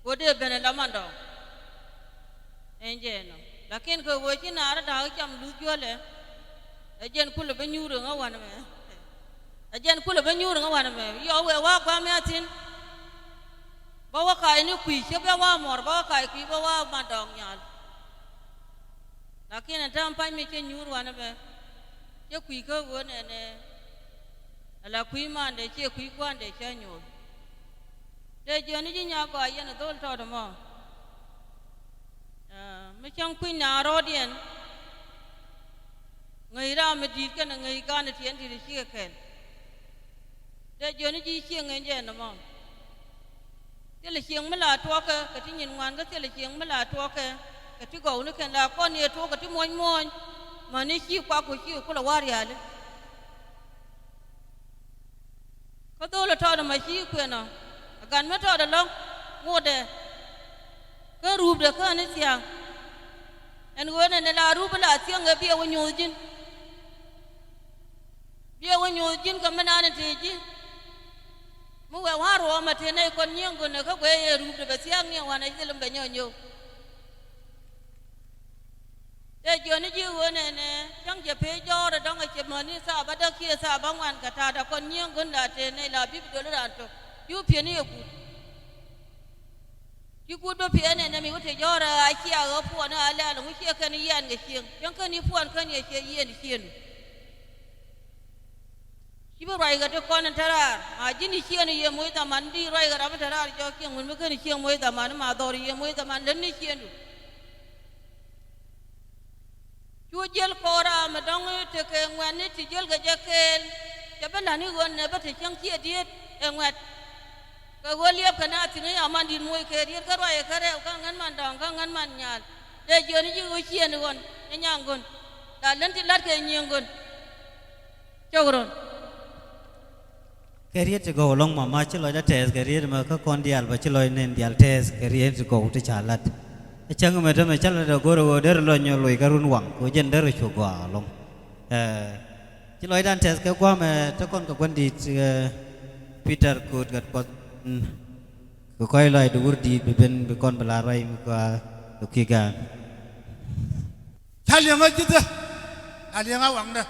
wo de bene la man do enje no lakin ko wo chi na ra da cham du jo le ajen kul be nyuru nga wan me ajen kul be nyuru nga wan me yo we wa kwa me tin ba wa kai ni kwi che ba wa mor ba kai kwi ba wa ma dong nyal lakin tam pa me che nyuru wan me che kwi ko wo ne ne ala kwi man de che kwi kwan de cha nyu de je ni ji nya ko yen dol to do mo me chang kwi na ro dien ngai ra me dit ka na ngai ka na tien ti chi ka ken de je ni ji chi ngai je no mo te le chieng me la to ka ti nyin ngwan ka te le chieng me la to ka ti go ni ken la ko ni to ka ti moñ moñ ma ni chi kwa ko chi ko la war ya le ko do la to da ma chi ku no gan ma to da long ngo de ka rub de ka ni siang en go ne la rub la siang ga bi wo nyu jin bi wo nyu jin ka ma na ne ti ji mu wa wa ro ma te nei kon nyeng go ne ka gwe ye rub de ba siang ni wa na ji lum be nyo nyo de jo ni ji wo ne ne chang je pe jo da dong a che ma ni sa ba da ki sa ba wan ka ta da kon nyeng go la te nei la bi do la to yu pie ni ku ki ku do pie ne ne mi wo te jo ra a chi a go pu na ala lu chi ka ni yan ge chieng chang ka ni pu an ka ni che yen chien ki ba rai ga to kon ta ra a ji ni chien ye mo ta man di rai ga ra ta ra jo kieng mun me ka ni chieng mo ta man ma do ri ye mo ta man den ni chien du chu jel kora ma dong te ke ngwan ni ti jel ga je ken ja ba na ni gon ne ba te chang chi diet e ngwat ka go liep ka na ti ni aman din moy ke diet ka roi ka re ka ngan man dong ka ngan man nyal de je ni ji go chien gon e nyang gon da len ti lat ke nyeng gon chogron Keriet to go along mama chilo da test keriet ma ka kon dial ba chilo nen dial test keriet to go to chalat chang me da me chala da go ro der lo nyo loi karun wang ko jen der chu gwa long chilo dan test ka kwa me to kon ka kon di Peter kut gat pot ko koi lai dur di ben be kon bala rai ka to ki ga chal yang aja dah ada yang awang dah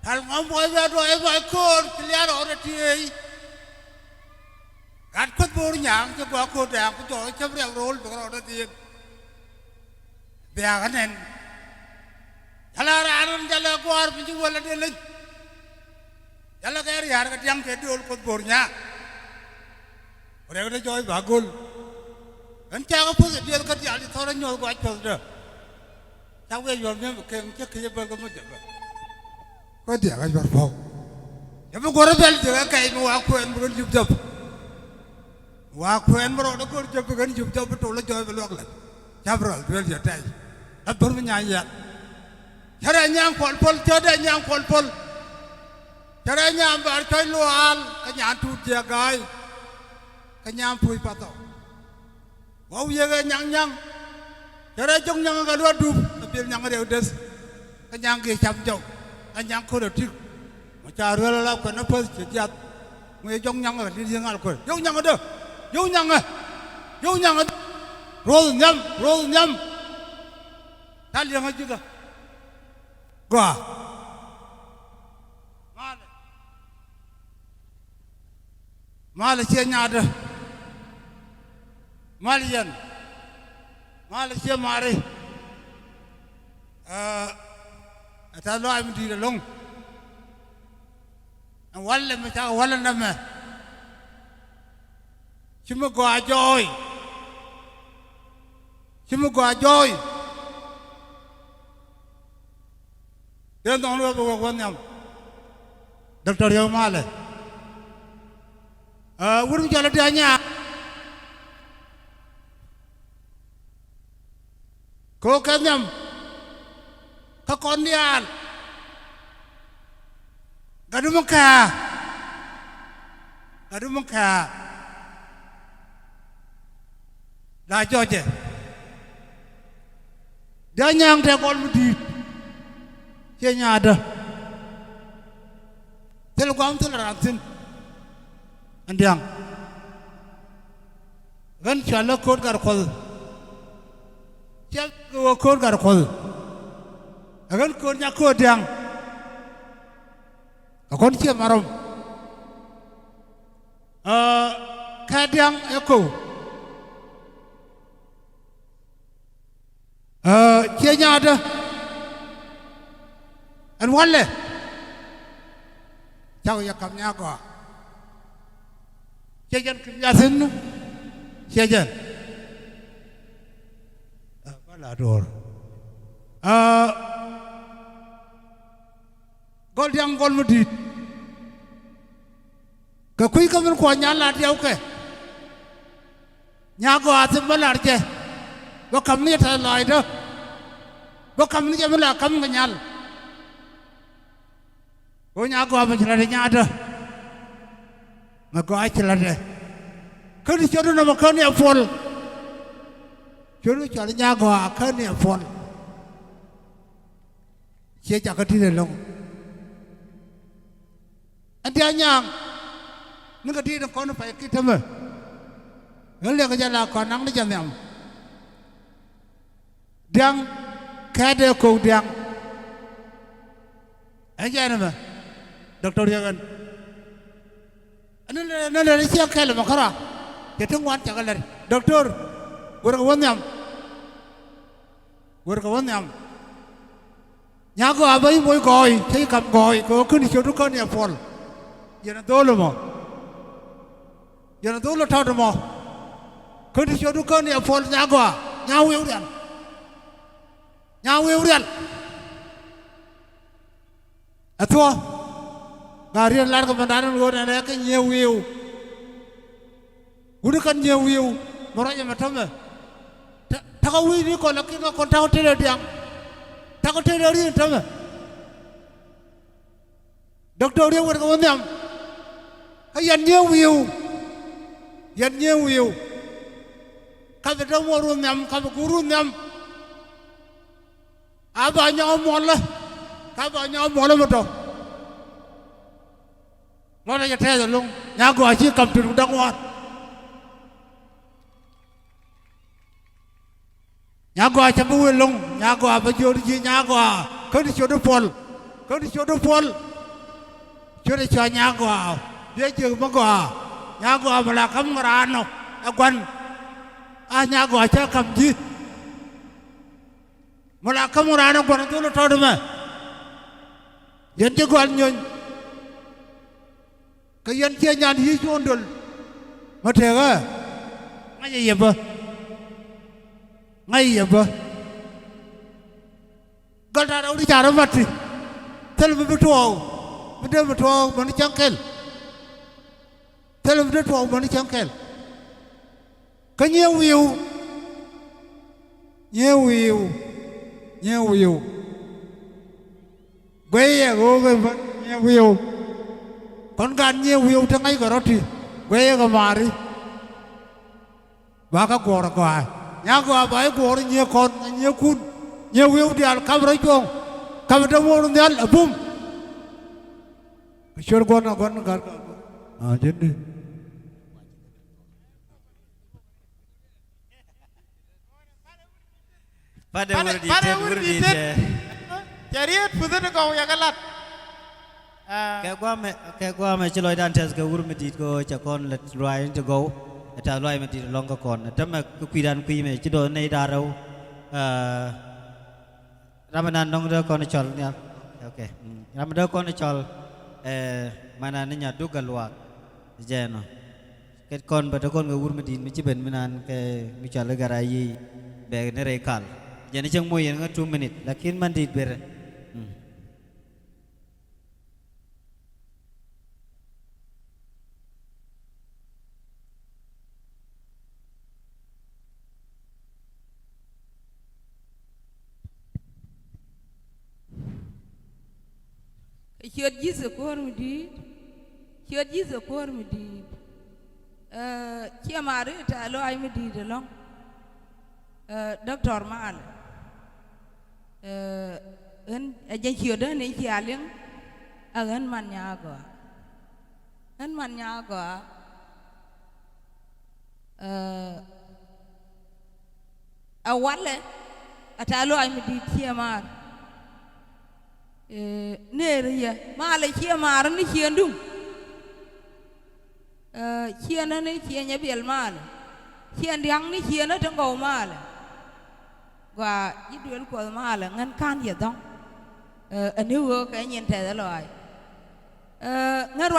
hal ngomong aja doa eva kor keliar orang tiai kat kot bor nyang ke gua kot yang ku jo ke bre rol be orang tiai biar kan jalaran jala guar pinju wala de leng jala ke yar ke tiang ke dol kot bor nya ore ore joy bagul kan cha ko pu dia ke dia di thora nyol gua chol de ta we yor ne ke ke ke ba ko mo de ba có địa cái vật phục ya bu gora bel de kay mu wa ko en bu jub jub wa ko en bro do ko jub gan jub jub to la joy bel wak la jabral bel je tay ab bor mi nyaay ya jare nyang pol pol jode nyang pol pol jare nyang bar toy lual ka nyang tu je gai ka nyang pui pa to wa ye ga nyang nyang jare jong nyang ga do du bil nyang de des ka nyang ge cham jong ka nyang ko do tik ma cha ru la ko na pos che jat ngue jong nyang ga di ngal ko jong nyang do jong nyang roll nyam ta li nga ji ga gwa mala che nyaade malian mala che mare ta lo am di long walla ma ta walla na ma chimo gwa joy den don lo ko ko nyam doctor yo male wurum jala danya ko kanyam ka kondial gadumaka la joje danyang te kol mudi che nyaada tel gwam tel rantin andiang gan chala kod gar khol chak ko kod gar khol gan kod nya ko diang kon che marom ka diang eko che nyaada an walle chaw yakam nya ko chejan kriyasen chejan bala dor gol yang gol mudit ka kuy kamen ko nyala diaw ke nyago atem balar je bo kam ni ta loida bo kam ni jamala kam nganyal o nyago am jala nyaada ngago achlade kani chodo na makani afol chodo chala nyago akani afol che jakati le long andi anyang ngati na kono pa kitama ngale ga jala ko nang ni jamam diang kade ko diang ajana ma doctor yagan ana le sia kale makara ke tungwan chagalar doctor gor ko wonyam nyago abai boy goy thei kam goy ko kuni chodu ko ni apol yana dolo thawdo mo kuni chodu ko ni apol nyago nyaw yurian atwa ngarian lar ko mandaran go na ka nyew udu kan nyew moronya matama taka wi ni ko lakin ko taw tele diang tako tele ri tama doctor dia war ko wonyam yan nyew ka be do mo ru nyam ka be guru nyam aba nyaw mola ka ba nyaw mola mo to mo na te lung nyago achi kam tu dangwat nyago acha bu lung nyago ba jor ji nyago ko di chodo pol chodo cha nyago dia je mo go nyago bala kam ngrano agwan nyago acha kam ji mala kam ngrano gwan tu lo to ma yen je gwan nyon ka yen che nyan hi chondol ma the ga ngai yeba gal da ri chara mati tel bu to มันเดินมาทองมันจังเกลถ้าเราเดินทองมันจังเกลก็เงี้ยวิวเงี้ยวิวเงี้ยวิวเกย์ก็เงี้ยวิวคนการเงี้ยวิวทั้งไงก็รถที่เกย์ก็มาดิบ้าก็กลัวละกว่ายังก็ไปกลัวเงี้ยคนเงี้ยคุณเงี้ยวิวเดียร์ขับรถจงขับรถวนเดียร์บุ้มช่วยคนนะคนกันjadi pada urdi jadi putus kau yang galat kayak gua me celoi dan tes ke urdi ko cakon let luai to go ta luai me ti long ka kon ta me kui dan kui me ci do nei darau ramadan dong do kon chol nya okay ramadan kon chol mana ni nya du galuak jeno ket kon ba kon ga urdi mi ci ben minan ke mi chal garai be ne rekal jadi ceng moy yang 2 minit lakin mandi ber Syed ji sekor mudi Syed ji sekor mudi kia mari ta lo ai mudi de long Dr. Mal en aja syed ni sialing agan man nyago awale ta lo ai mudi kia mar neriya mala kia mar ni kia ndum kia na ni kia nya biel mal kia ndiang ni kia na tang go mal gwa yiduel ko mal ngan kan ya dong anu go ka nyen te da loi ngar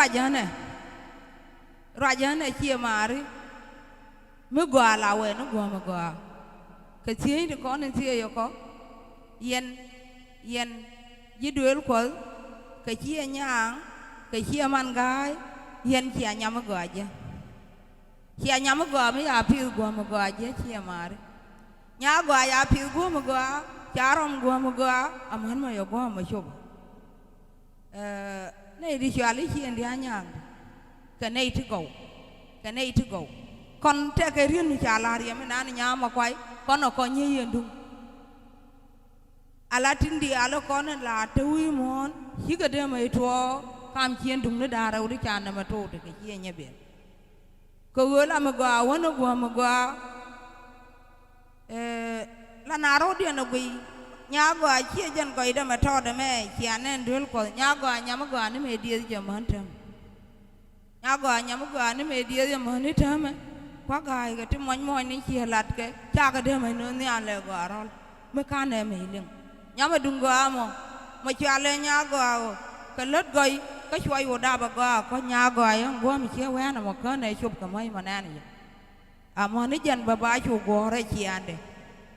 rajane kia mari me gwa la we no gwa ma gwa ka tie de ko ni tie yo ko yen yi duel ko ka chia nyang ka chia man gai yen chia nyam go aja chia nyam go me ya pil go ma go aja chia mari nya go ya pil go ma go charom go ma go aman ma yo go ma shob nei di chali chia ndi anyang ka nei to go kon te ka rin ni chala ri me nan nya ma kwai kon ko nyi yendum alatindi alo kon la tewi mon higa de mai to kam chien dung ne dara uri kan ma to de ke nya be ko wala ma gwa wono gwa ma gwa la na ro de no gwi nya gwa chie jan ko ida ma to de me chianen dul ko nya gwa nya ma gwa ne me die je man tam nya gwa nya ma gwa ne me die je man ni tam kwa gai ga ti mon mon ni chi lat ke cha ga de mai no ni an le gwa ro me kan ne me ling nyama dungo amo ma chale nyago ka lot goy ka chwai woda ba go ko nyago ayo go mi che wa na mo ka ne chup ka mai manani amo ni jan ba ba chu go re chi ande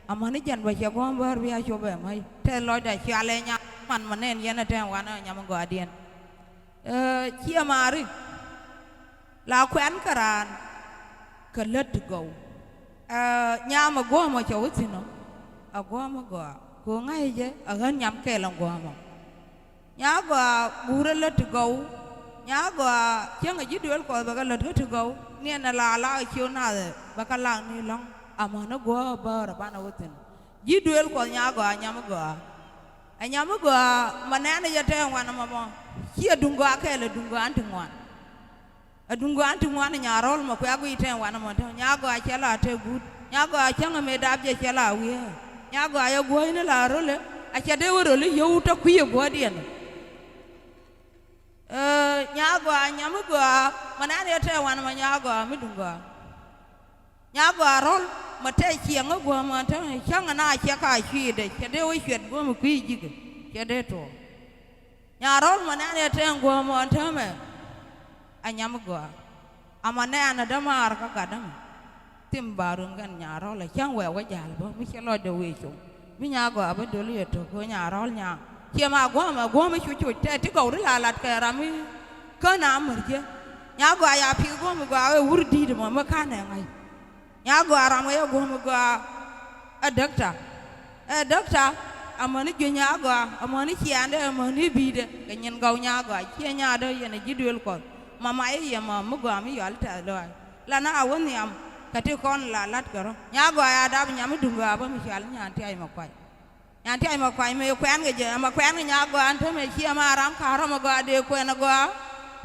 amo ni jan ba che go bar bi a chu ba mai te lo da chale nya man manen yana te wa na nyama go adien chi amari la kwen karan ka lot go nyama go mo chu sino a go mo go ko ngai je agan nyam ke long gwa mo nya gwa bure le to go nya gwa chang ji duel ko ba ga le to go ni na la chu na ba ka lang ni long ama na gwa ba ra ba na wutin ji duel ko nya gwa nyam gwa manana ya te wa na mo chi dunga ke le dunga antungwan adunga antungwan nya rol mo ko ya gwi te wa na mo nya gwa chela te good nya gwa chang me dab je chela wi nyago ayo go ina la role acha de woro le yo to kuye go dien nyago anyamu go manane te wan ma nyago mi dungo nyago rol ma te chieng go ma te chang na cha ka chi de che de wi chwet go mu kui jige che de to nya rol manane te go ma te me anyamu go amane ana damar ka kadam tim barung kan nyarol la chang we wa jal bo mi chelo de we chu mi nya go ba do li to ko nyarol nya chia mà gua mà chui te ti go la lat ka rami ka na mer je nya gwa ya pi gua ma gwa e wur di de ma ka na ngai nya gwa ram ya gua ma gwa a doctor amani jo nya gwa amani chiande amani bi de ka nyen gau nya gwa chia nya de ye na jidul ko mama e ye ma gwa mi yal ta lo la na awon yam ka ti kon la lat ka ro nya gwa ya da nya mi dunga ba mi chal nya ti ai ma kwai nya ti ai ma kwai me kwen ge je ma kwen nya gwa an to me chia ma ram ka ro ma gwa de kwen gwa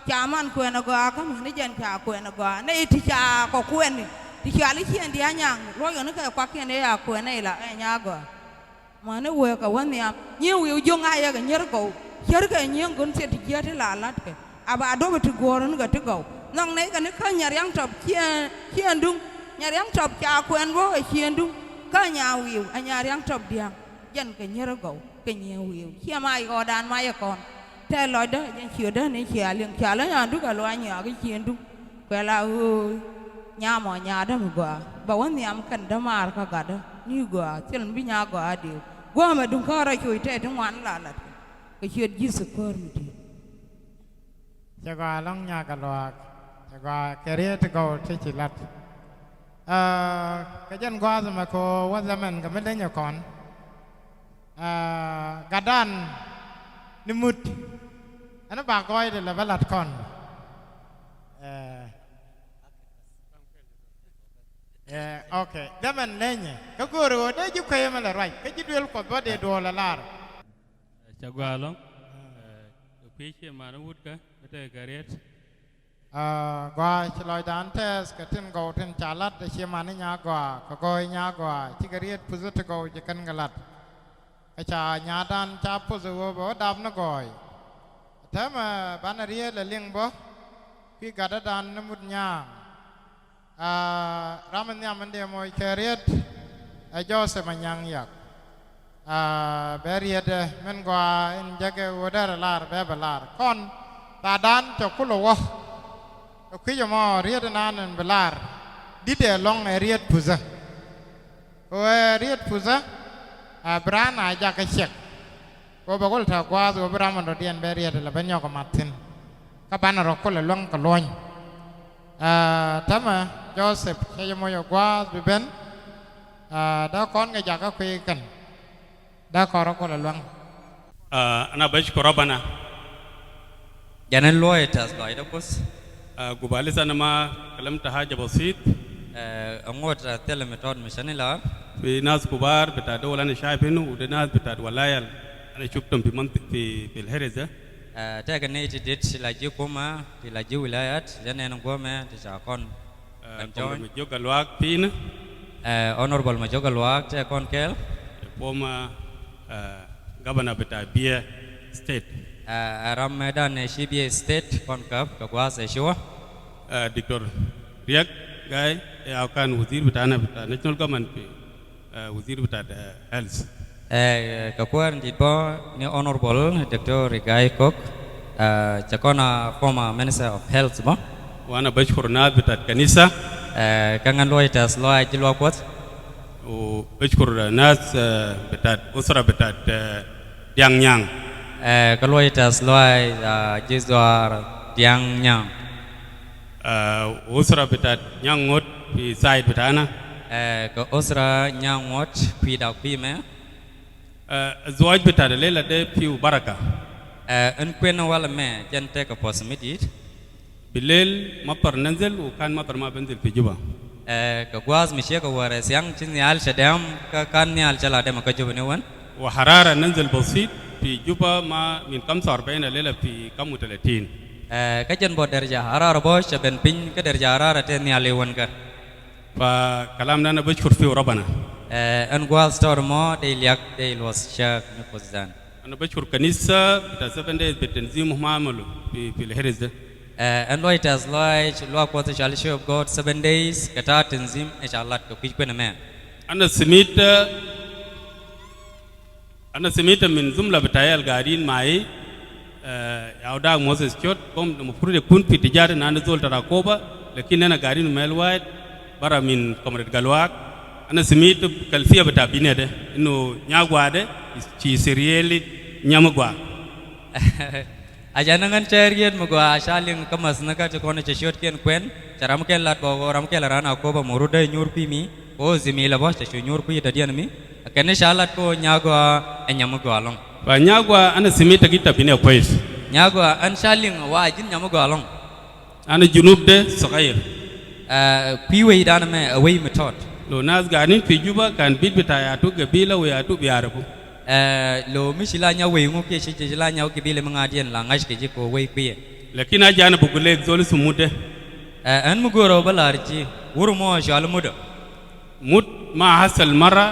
cha man kwen gwa ka mi ni jen cha kwen gwa ne ti cha ko kwen ni ti cha li chien dia nyang ro yo ne ka kwa ken ya kwen nei la e nya gwa mà nó quê cả vấn niệm nhiều yêu dung ai cái nhớ cái nhiều con sẽ thì chia thế là lát cái à bà đó mà thực qua nó cái thực cầu nông này cái nó khơi nhà riêng chọc chia đúng nhà riêng chọc cha quen với chia đúng cái nhà yêu anh nhà riêng chọc điang dân cái nhớ cầu cái nhiều yêu chia mai gò đàn mai còn thế loại đó dân chia đó nên chia liền chia lấy nhà đúng cái loại nhà cái chia đúng cái là nhà mà nhà đó mà gua bà vấn niệm cần đó mà cái cả đó như gua cho nên bây nhà gua điều gua mà đúng có ra chui thế trong ngoan là cái chuyện gì sự cơ mà điจะก็ลองยากันหรอกจะก็แคเรียตก็ที่จิรัดก็ยันกว่าสมัยโคว่าจะมันก็ไม่ได้อย่างก่อนกระดานนิมุดอันนั้นบางก้อยเดี๋ยวเราไปหลัดก่อนโอเคเดี๋ยวมันเล่นเนี่ยก็กูรู้ได้ยุคเคยมาเลยไรก็จะดูกดว่าเดี๋ยวดูละลาร์จะกว่าลองพี่เชื่อมานุษย์กันไม่ได้การเรียนกว่าชลอยดานเทสกับทินโกทินจารัดเชื่อมานี่ยากว่าก็กอยยากว่าที่การเรียนพุทธโกจะกันกันลัดไอชาญาดานชาพุทธโกบอกว่าดำนักกอยแต่มาบ้านเรียนเลี้ยงบ่พี่กัดดานน้ำมุดยางรามันยามันเดียมอยแคเรียดไอโจเสมันยังอยากเบรียดมันกว่าอินจักรวดาลาร์แบบลาร์ก่อนตาดานจกุลวะก็คือจะมาเรียดนานนเบลาร์ดิเดลองเรียดพุซ่าก็เรียดพุซ่าบรานอาจากเช็คก็บอกว่าถ้ากว่าตัวบรามันเราเรียนเบรียดแล้วเป็นยอกมาทิ้งก็บ้านเราคนละล่องก็ลอยทำไมโจเซฟใช้ยมอยกว่าเป็นดาวก้อนก็อยากก็คุยกันดาวคอร์ก็ละล่องأنا بشكر ربنا jangan lupa tas kau itu bos قبالي أنا ما كلمت حاجة بسيط angot telemetron misalnya lah في ناس كبار بتاع دول أنا شايفينه وده ناس بتاع ولاية أنا شفتهم في منطقة في الهرزة ta kan ni tidit laju koma di laju wilayat jangan yang gua mah di cakon Kalau menjaga luak pin honorable menjaga luak ta kon kel former governor beta Bia state Ram Medan CBA state kon kap ke kuasa Syua Dr. Riak Gai akan wazir beta national government wazir beta health kekuatan di bawah ni honorable Dr. Rigai Kok cakona former minister of health bah وأنا بشكر الناس بتاعت كنيسة كان لوي تاس لوي جلوا قوت وبشكر الناس بتاعت أسرة بتاعت ديان يان كلوي تاس لوي جزوار ديان يان أسرة بتاعت يان غوت في سايد بتاعنا كأسرة يان غوت في داو في ما الزواج بتاعت الليلة ده فيه بركة إن كنا ولا ما جنتك بوسميديت بالليل مطر ننزل وكان مطر ما بنزل في جوبا كغواز مشي كوارث يان تنيال شدام كان نيال شلا دم كجوبا نوان وحرارة ننزل بسيط في جوبا ما من 45 الليلة في 35 كجن بود درجة حرارة بوش بن بين كدرجة حرارة تنيال ليوان كر فكلامنا أنا بشكر فيه ربنا أن غواز تور ما ديلياك ديلوس شاك نكوزان أنا بشكر كنيسة بتاع 7 days بتنظيمهم عملوا في الهرز ده and Lord has Lord Lord was the chalice of God 7 days kata tenzim inshallah to kuj pena me أنا سميت من زملة بتاعي القاعدين معي يعودك موسى شوت قوم المفروض يكون في تجارة أنا زول تراكوبا لكن أنا قاعدين مالوايد برا من كمرة قلواك أنا سميت كالفية بتاع بينه ده إنه نياغوا ده شيء سريالي nyamugwa aja nangan cheriet magwa shaling kamas naka chakona chashot ken kwen charam ken lat go ram ken larana ko ba muruda nyurpi mi o zimila ba chashu nyurpi tadian mi kene shalat ko nyagwa nyamugwa long ba nyagwa ana simita kita bine kwais nyagwa an shaling wa jin nyamugwa long ana junub de sagair piwe dana me away method lo nas ganin fi juba kan bit bitaya tu gabila we atu biarabu lo misila nya we ngoke shi jila nya ke bile mangadian la ngash ke ko we piye lakini ajana bugule zoli sumude an mugoro balarji wuru mo shal muda mut ma hasal mara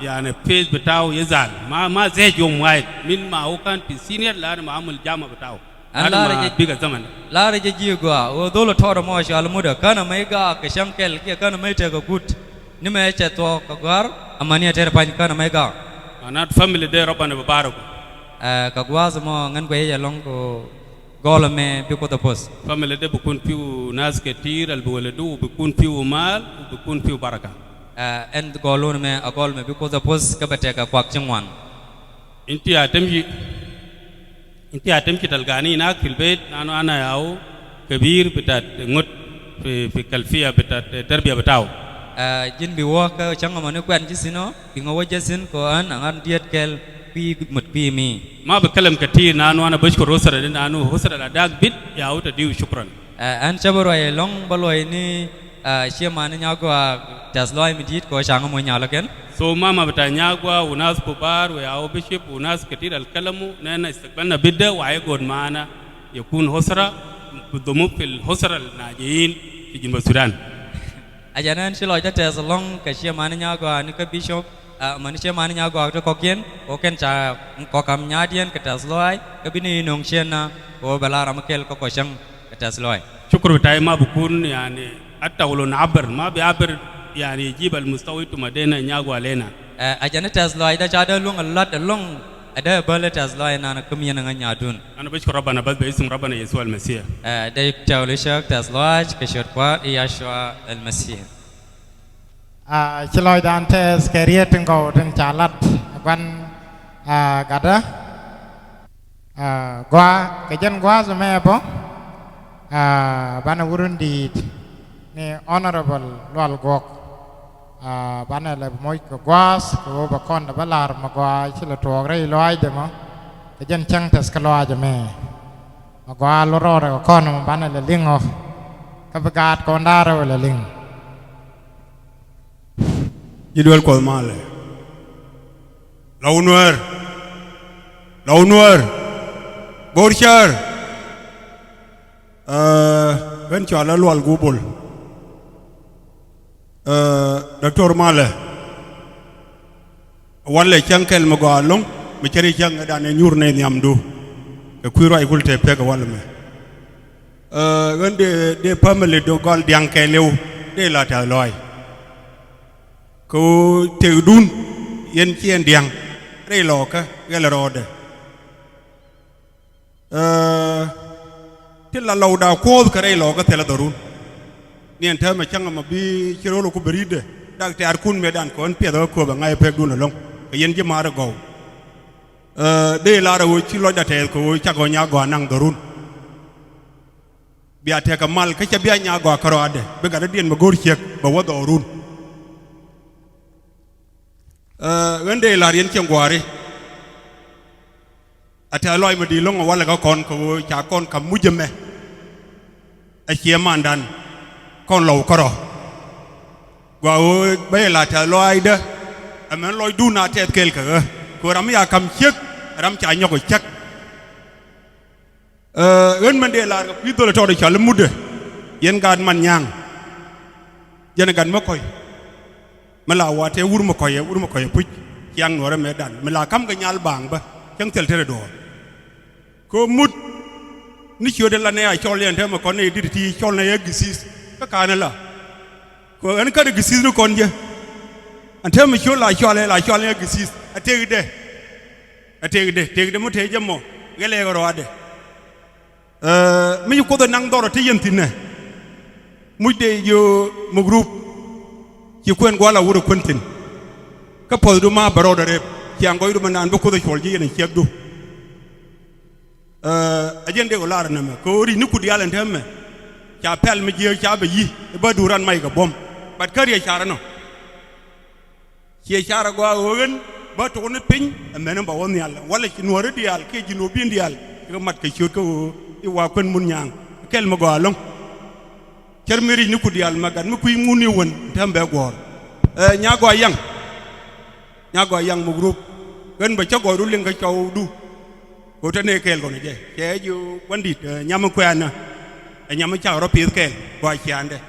yani page bitaw yazal ma zai yom wide min ma ukan fi senior la ma amul jama bitaw an la biga zaman la reje jigo o dolo toro mo shal muda kana mai ga ke shamkel ke kana mai te ga gut ni me che to ka gar amani ter pan kana mai ga anat family de robana babarako ka gwazo mo ngan ko ye long ko golo me bi ko to pos family de bukun piu nas ke tir al buladu bukun piu mal bukun piu baraka and golo me a gol me bi ko to pos ka bate ka kwak chingwan inti atem ki talgani na fil bait nanu ana yaw kabir bitat ngut fi kalfiya bitat tarbiya bataw jin bi wo ka changa mo ne kwan jisino bi ngo wajasin ko an angan diet kel pi mut pi mi ma ba kalam katir nanu ana bashkur rusara din nanu husara da dag bit ya uta diu shukran an chabaro ay long baloy ni shema ne nyagwa tasloy mi dit ko changa mo nyala ken so mama bata nyagwa unas kubar wa yaw bishop unas katir al kalamu nana istiqbalna bidda wa ay god maana yakun husara bidumu fil husara al najiin fi jinba sudan ajanan shilo ja tes long ka shema ne nyagwa ni ka bishop man shema ne nyagwa to kokien o ken cha ko kam nyadien ka tasloy ka bini nong shena o balara makel ko ko shang ka tasloy shukru tay ma bukun yani attawlu nabar ma bi abir yani jibal mustawitu madena nyagwa lena ajana tasloy da cha da long lot long ada bala tasloy na na kumya na nyadun ana bashkur rabbana bas bi ism rabbana yesu al masih da tawli shak tasloy ka shot kwa yashwa al masih chiloi dan tes keriet ngau den chalat ban gada gua kejen gua zame po bana Burundi ni honorable lual gok bana le moi ko guas ko ba kon da balar ma gua chilo to rei loi de mo kejen chang tes kalwa jame ma gua lo ro ko kon bana le lingo ka bagat kon da ro le ling jidwal kol male launwer borchar ben chala lwal gubul doctor male walle chankel magalong mi cheri chang dane nyurne nyamdu ke kuiro ay kulte pega walme gande de family do gol dianke lew de la ta loy ko tegdun yen chien diang re lo ka gel rode til la lawda ko ka re lo ka tela darun nien ta ma changa ma bi chiro ko beride dak te ar kun medan kon pe do ko ba ngai pe dun long yen je mara go de la ra wo chi lo da te ko cha go nya go nang darun biya te ka mal ka cha biya nya go ka ro ade be ga dien ma gor chek ba wo darun wende la rien chengwari ata loy madi longo wala ka kon ko cha kon kam mujeme a chiemandan kon law koro gwa o be la ta loy de amen loy du na tet kel ka ko ram ya kam chek ram cha nyoko chek wen mande la ka pi dole to de cha le mudde yen gan man nyang yen gan makoy mala wate wurma koye puj yang nore medan mala kam ga nyal bang ba yang tel tere do ko mut ni chode la ne ay chol yen tema ko ne diti chol ne yegisis ka kana la ko an ka de gisis no kon je an tema chol la chol ne gisis ategde mo te jamo gele go rode mi ko do nang doro te yentine mujde yo mo group ci kwen gwala wuro kwentin ka pol du ma baro dare ci angoy du manan bu ko do chol ji ne ci abdu ajen de ko lar na me ko ri nuku di alen temme cha pel me je cha be yi ba duran mai ga bom bat kar ye chara no che chara go wogen ba to ne pin amena ba won yalla wala ci nuore di yalla ke jino bi ndi yalla ko mat ke ciot ko i wa kon mun nyang kel ma go long cer meri nuku di yalla magan mu kuy muni won tambe gor nyago yang mu group gen ba cha go ru ling ka chaw du ko tane kel ko ne je ke ju bandit nyam ko ana nyam cha ro pi kel go chiande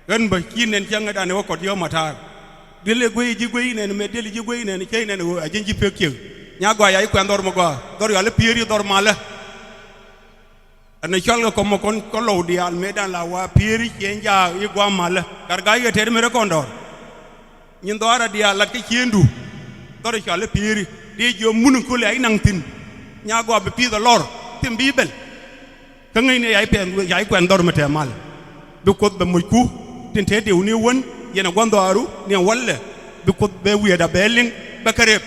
gen ba kinen changa dane ko yo matar dele goyi ji goyi ne me dele ji goyi ne kay ne a jinji pekkew nyago ay ko ndor mo go dor yalla pieri dor mala ana cholga ko mo kon ko law di al medan la wa pieri kenja i go mala garga ye ter mere ko ndor nyin dora di ala ke kiendu dor yalla pieri di jo mun ko le ay nang tin nyago be pi the lor tim bibel ka ngay ne ay pen ay ko ndor mete mal du ko be mo ku tin te de uni won yena gondo aru ni walle bi ko be wieda belling bakarep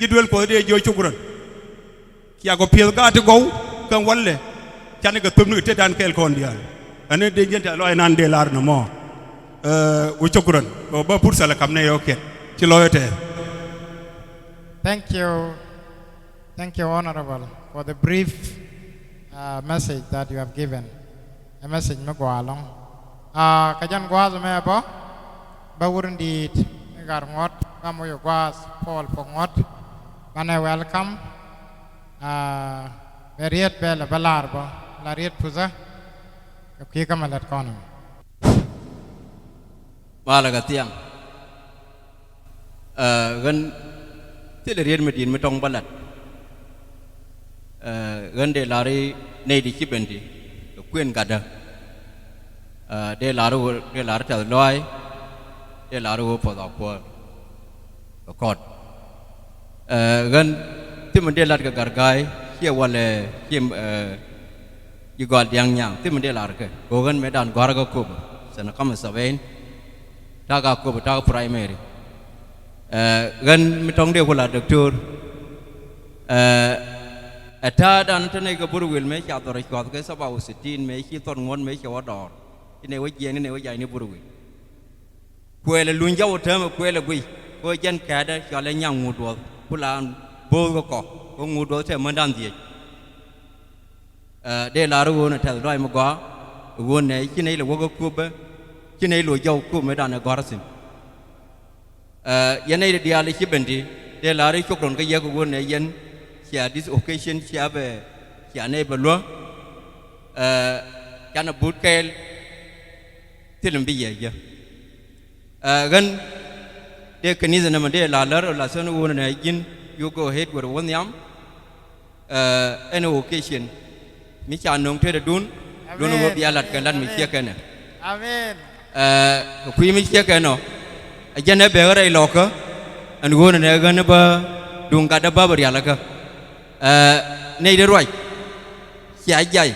jidwel ko de jo chukuran kiya ko piel ga to go kan walle tan ga tumnu te dan kel kon dial ane de jenta lo nan de lar no mo wo chukuran ko ba pour sala kam ne yo ket ci loyote. Thank you honorable for the brief message that you have given, a message me go along kajan gwazo me ba bawurun di gar ngot kamu yo gwas Paul pongot bana welcome beriet bela balar ba lariet puza ki kamalat kono wala ga tiang gan tileriet medin metong balat gan de lari nei di kibendi kuen gada de laru ta loy de laru po da po kot gan tim de lar ga gargai kia wale kim igol yang nyang tim de lar ke go gan medan gar ga ko sana kam saben ta ga ko ta primary gan mitong de wala doktor ta dan tane ga buru wil me cha dor ko ke sabau sitin me ki ton ngon me ki wador ine waje ne waje ni buru wil kwele lunja wotam kwele gui ko jan kada kala nyang ngudo pulan bo ko ngudo te mandan die de laru na tel roi mo go won ne ki nei lo go ku ba ki nei lo jau ku me dan garasin yenai de dia le ki bendi de laru chokron ga ye ko won ne yen kia this occasion kia be kia ne belua kana butkel tilim biye ya gan de kaniza na mande la lar la sanu wona na yin you go ahead with one yam any occasion mi cha nong the dun dun wo bia lat kan lan mi kia kana amen ku mi kia kana ajana be rai loka an wona na gan ba dung ka da ba bar ya la ka nei de roi chia jai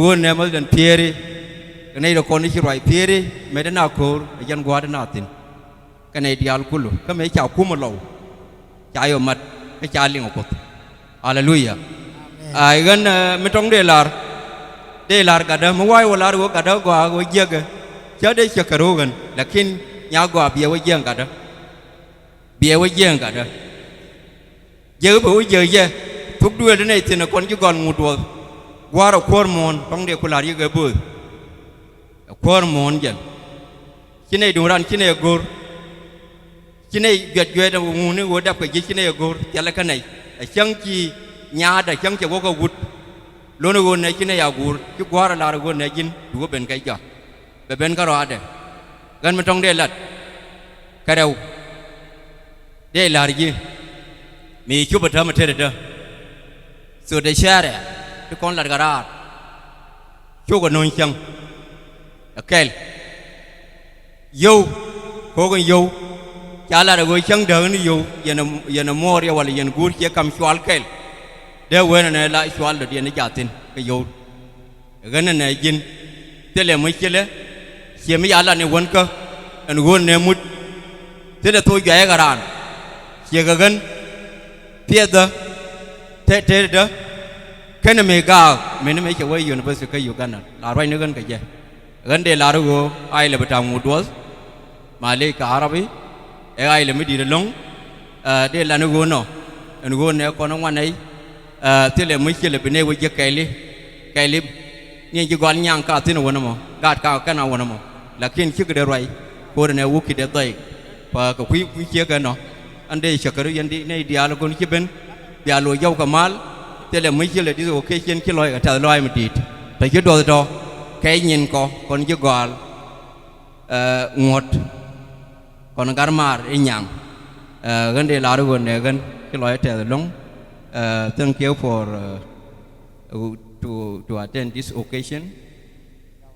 won ne mal dan pieri nei do kon chi roi pieri me da na ko yan gwa da na tin ka nei dial kulu ka me cha ku mo lo cha yo mat me cha ling ko hallelujah ai gan me tong de lar ka da mo wai wala ro ka da gwa go je ga cha de cha ka ro gan lakin nya gwa bia wo je ka da bia wo je ka da giờ bữa giờ thuốc đuôi thế này thì nó còn chứ còn một đùa qua rồi khoan mòn trong địa của là gì cái bữa khoan mòn vậy cái này đúng rằng cái này gor cái này gật gật đâu ngu nữa gor đập cái này gor chả là cái này chẳng chi nhà đã chẳng chỉ có cái gút luôn là gor này cái này là gor chứ qua rồi là gor này chín đủ bên cái gì bên cái đó đấy gần bên trong đây là cái đâu đây là gì mi chup betul macam itu, sudah share, tu kon lad garar, chup kan nonjang, oke, yo, kau kan yo, jalan ada goi chang dah ni yo, yang mor ya wali yang gur kia kam soal kel, dia wen na la soal dia ni jatin ke yo, kan na jin, tele macam siapa jalan ni wen ke, an wen ni mut, tele tu jaya garan, siapa kan Pieda, Teta, cái này mấy cái mình mấy cái vậy university cái yêu gan là rồi nữa gần cái gì gần đây là rồi ai là bắt đầu một đuôi mà lấy cả Arabi ai là mới đi long đây là nó này con ông anh ấy thế là mấy cái là bên này với cái li nhưng chỉ còn nhang cả thế nào mà gạt cả cái nào mà là khi cái đó rồi cô này wuki để tay và cái quý chia cái nó anh đây sẽ cái gì này dialog con kia bên dialog giàu kamal thế là mấy cái là đi rồi cái chuyện cái loại cái trả lời mà đi tại cái đó cái nhìn con cái gọi ngọt còn cái mar ấy nhang gần đây là rồi này gần cái loại trả lời thank you for to attend this occasion.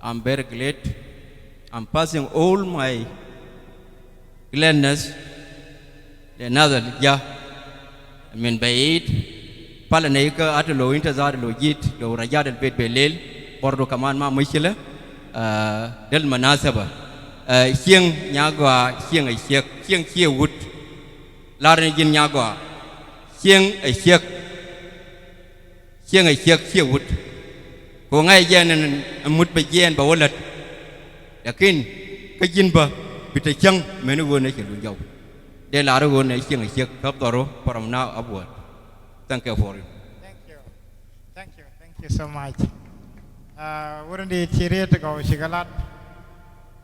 I'm very glad. I'm passing all my gladness. Another yeah. I mean by it. Palanay ka at lo intazar lo yit lo raja del bet belel bordo kaman ma michela del manasaba hieng nyagwa hieng ai hiek hieng chia wut larne jin nyagwa hieng ai hiek hieng ai hiek chia wut ko ngai jen mut be jen ba walat lakin ka jin ba bita chang menu wona ke lu jaw de la ro wona hieng ai hiek kap doro from now upward. Thank you for it. Thank you so much. Wouldn't it cheer to go shigalat?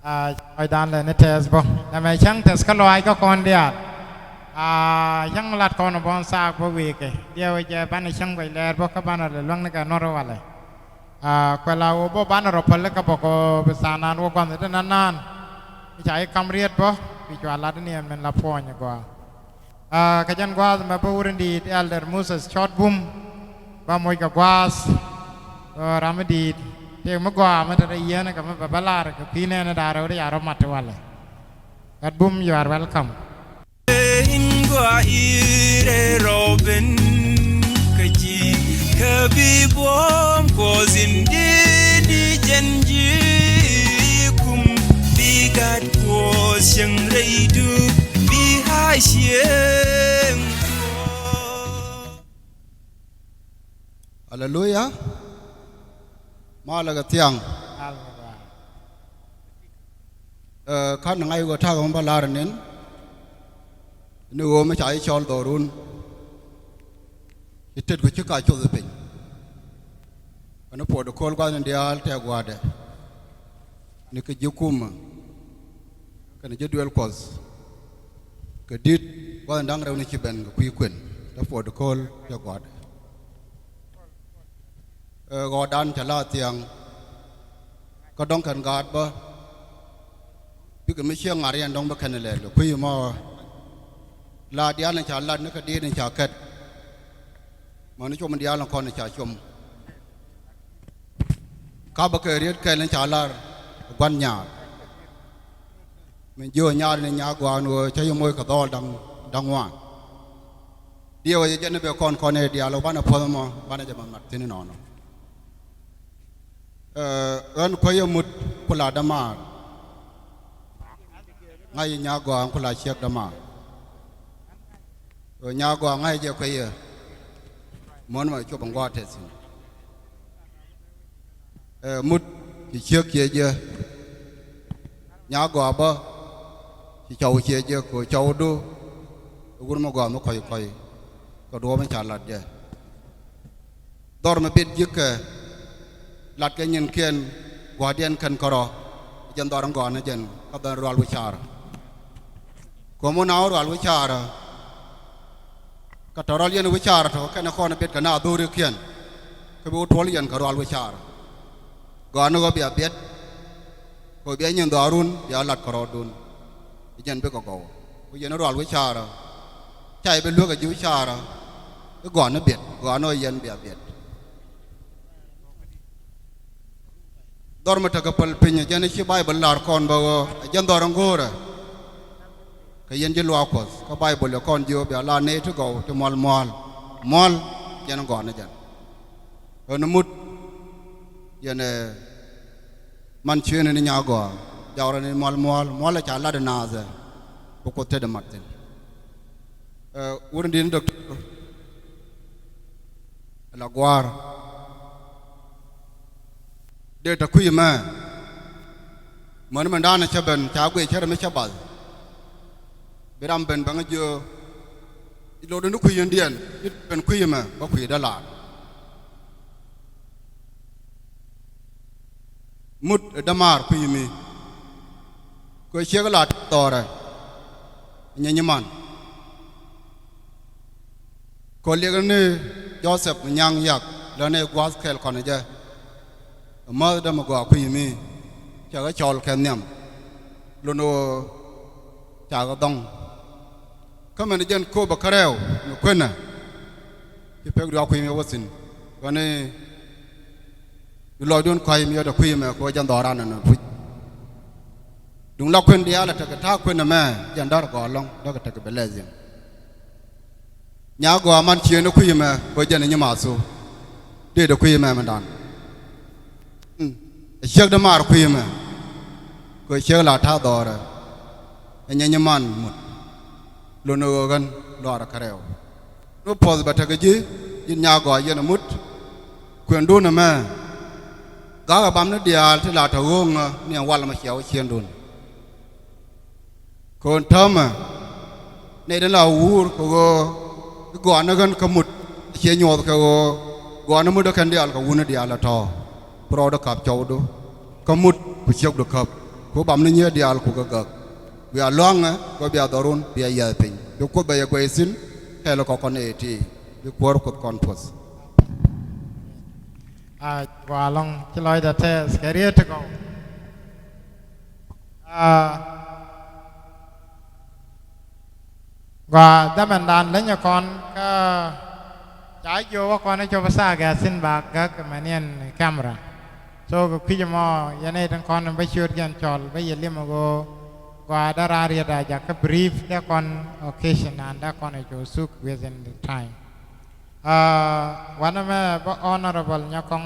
I done the test, but I may chang test kaloi go con there. Young lad con a bon sack for week. There was a banishing by lair, Bocabana, the long nigga, not a valley. Quella obo banner of Palicapoco, Besana, and walk on the Nanan, which I come read, which are Ladinian and La Ponya go. Kajan Guaz, my poor indeed, Elder Moses, short boom, Bamoika Guaz, Ramadi, Magua, Matariana, Babalar, Pina, and Arodi Aromatawale. That boom, you are welcome. Robin Kaji Kabi Bom Kozin Didi Janji Kum Bigat Kos Yang Reidu Hallelujah. Malaga tiang. Kan ngai go tha gom balar nen. Nu go me chai chol dorun. Itet go chika chol pe. Ano pod kol ga nen dial te gwade. Ni ke jukum. Kan je duel cause. Cái đít có đang đâu này chỉ bên cái quy quyền đã phổ được call cho quạt gò đan trả la tiền có đông cần gạt bơ biết cái mấy chiếng ngài anh đông bơ khen lệ được quy mà là đi ăn trả la nó cái đi này trả kết mà nó cho mình đi ăn là con này trả chum cá bơ cái riết cái này trả la quan nhà mình vừa nhà này nhà qua nuôi chơi môi cả to đằng ngoài điều gì cho nên bây con này đi alo ban ở phơi mà ban ở mặt thế này nó ơn coi một kula đam mà ngay nhà qua kula chiếc đam mà nhà qua ngay giờ coi món mà cho bằng qua thế một thì chiếc kia giờ nhà qua bơ chỉ cháu chia chia của cháu đu, cũng mà gọi nó coi có đua mới trả lạt vậy. Đó mà biết giấc lạt cái nhân kiên quả điên cần cỏ, dân đó đang gọi nó dân, các bạn rồi trả, có muốn nào rồi trả, các tàu rồi liên trả thôi, cái nó còn biết cái nào đua được kiên, cái bộ thua liên cái rồi trả, gọi nó có biết, có biết nhân đó run, giờ lạt cỏ run. Dân biết có bây giờ nó rồi với cha rồi chạy bên lúa cái dưới cha rồi cái gọi nó biệt gọi nó dân biệt đó mà thằng kapal pin cho nên khi Bible là con bao dân đó đang ngồi rồi cái dân chỉ lo có cái Bible là con nhiều bị là nê thứ cầu cho mol dân nó gọi nó dân rồi nó mút dân này man chuyên này nhà gọi jauh ni mal la chala de naza pokote de martin urun din doctor la guar เดี๋ยวตะคุยมาเหมือนมันด้านนะชาวบ้านชาวกุยชาวไม่ชาวบ้านเวลาเป็นบางอย่างเราเดินคุยยันเดียนเป็นคุยมาบ่คุยด้านหลังมุดดามารคุยมีกุยเชื่อก็หลัดต่อเลยยังยังมันคนเรียกกันนี่ยอเซฟยังอยากแล้วเนี่ยกวาสเคลคนนี้จะมาดามกว่าคุยมีจากก็ชอลแค่เนี่ยลุนโอจากก็ต้องก็มันจะโคบกระเรวนุกน่ะที่เพิ่งเราคุยมีว่าสินวันนี้ลอยโดนใครมีอะไรคุยมาคุยจันดอรานั่นนะพูดดุงเราคนเดียวแล้วถ้าเกิดท้าคนน่ะแม่ยันดอรก่อนลงแล้วก็ถ้าเกิดเป็นเลสิยากกว่ามันเชียร์นุคุยมาคุยจันนี่มาสู้เดี๋ยวคุยมามันดันเชือกดามารคุยมาคุยเชือกลาท้าดอร์ยังมันหมดลุนโอกันรอรักเร็วนู้พอสบัตรกจียินยากว่ายันมุดควรดูนะแม่กากบัมนัดเดียที่ลาทาวงเนี่ยวันละมาเขียวเชียนดุนคนทำในเดือนเราวูรก็ก่อนนั้นกันขมุดเชียนโยดก็ก่อนนั้นมุดกันเดียร์ก็วุ้นเดียร์ละทอพอดขับเจ้าดูขมุดผู้เชี่ยวดูขับผู้บัมนี่เดียร์กูก็เกิดเบียร้องนะก็เบียดรุนเบียยาพิงยกกดเบียกวยสินเฮลก็คนเอทียกวัวก็คนพุสกว่าลงที่ลอยแต่เทสแคริเอตก็กว่าดัมันดานเล่นยาก่อนก็จ่ายโยว่าก่อนให้โจภาษาแกสินบากก็มาเนี่ยแคมราโซก็คิดจะมอยันในทั้งคนไปช่วยกันจอลไปเยี่ยมมาก็กว่าดาราเรียดจากก็ brief ได้ก่อน occasion นั้นได้ก่อนให้โจสุก within the time วันนั้นแม่ honorable เนี่ยคง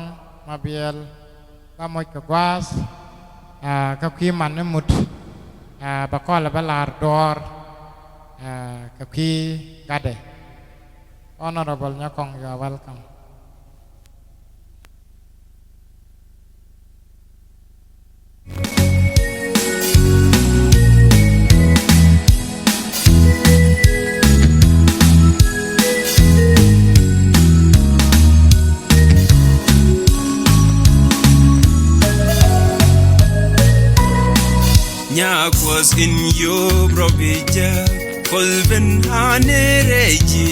มาเบียลก็มวยกับวาสกับขี้มันนี่มุดบักก้อนละเวลาดอร์กับขี้กัดเด honorable เนี่ยคง you are welcome Nyak was in your provision, Colvin Hanereji,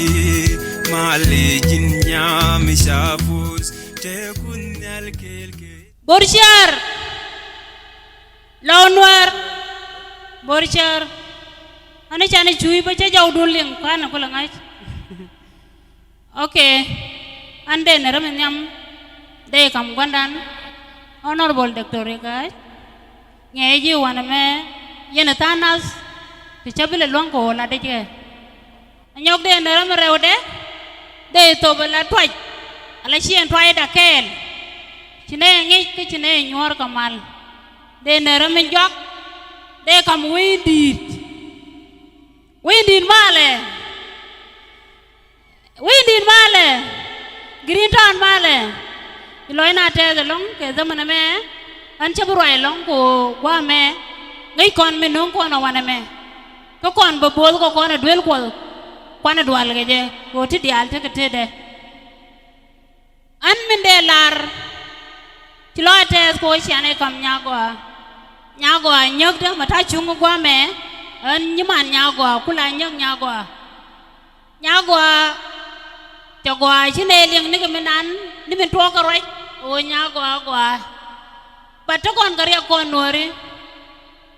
Malijin Yamishapus, Tekunyal Kelke. Borchar Lawnwar Borchar Ani chani chui bacha jaudul yang kan aku langai. Okay, ande neram nyam de kam gandan honorable doctor guys. Nghe gì hoàn mẹ yên là tan nas thì chấp biết là loang cổ là đây chứ anh nhóc đây là mà rêu đấy đây tổ bên là thoại là chiên thoại đã kèn chỉ này nghe cái chỉ này nhor cầm mal đây là mình giót đây cầm quy đi mà lệ green town mà lệ lối nào thế rồi long cái zaman mẹ anh chấp rồi long của qua mẹ ngay con mình nông con nào anh mẹ có con bố bố có con là đuôi của con là đuôi cái gì bố thì dial thế cái thế đấy anh mình để lar chỉ lo thế coi chị anh cầm nhà qua nhấc đó mà thay chung qua mẹ anh nhưng mà nhà qua cũng là nhấc nhà qua cho qua chứ này liền này cái mình ăn này mình thua cái rồi ôi nhà qua But to con kari con nori,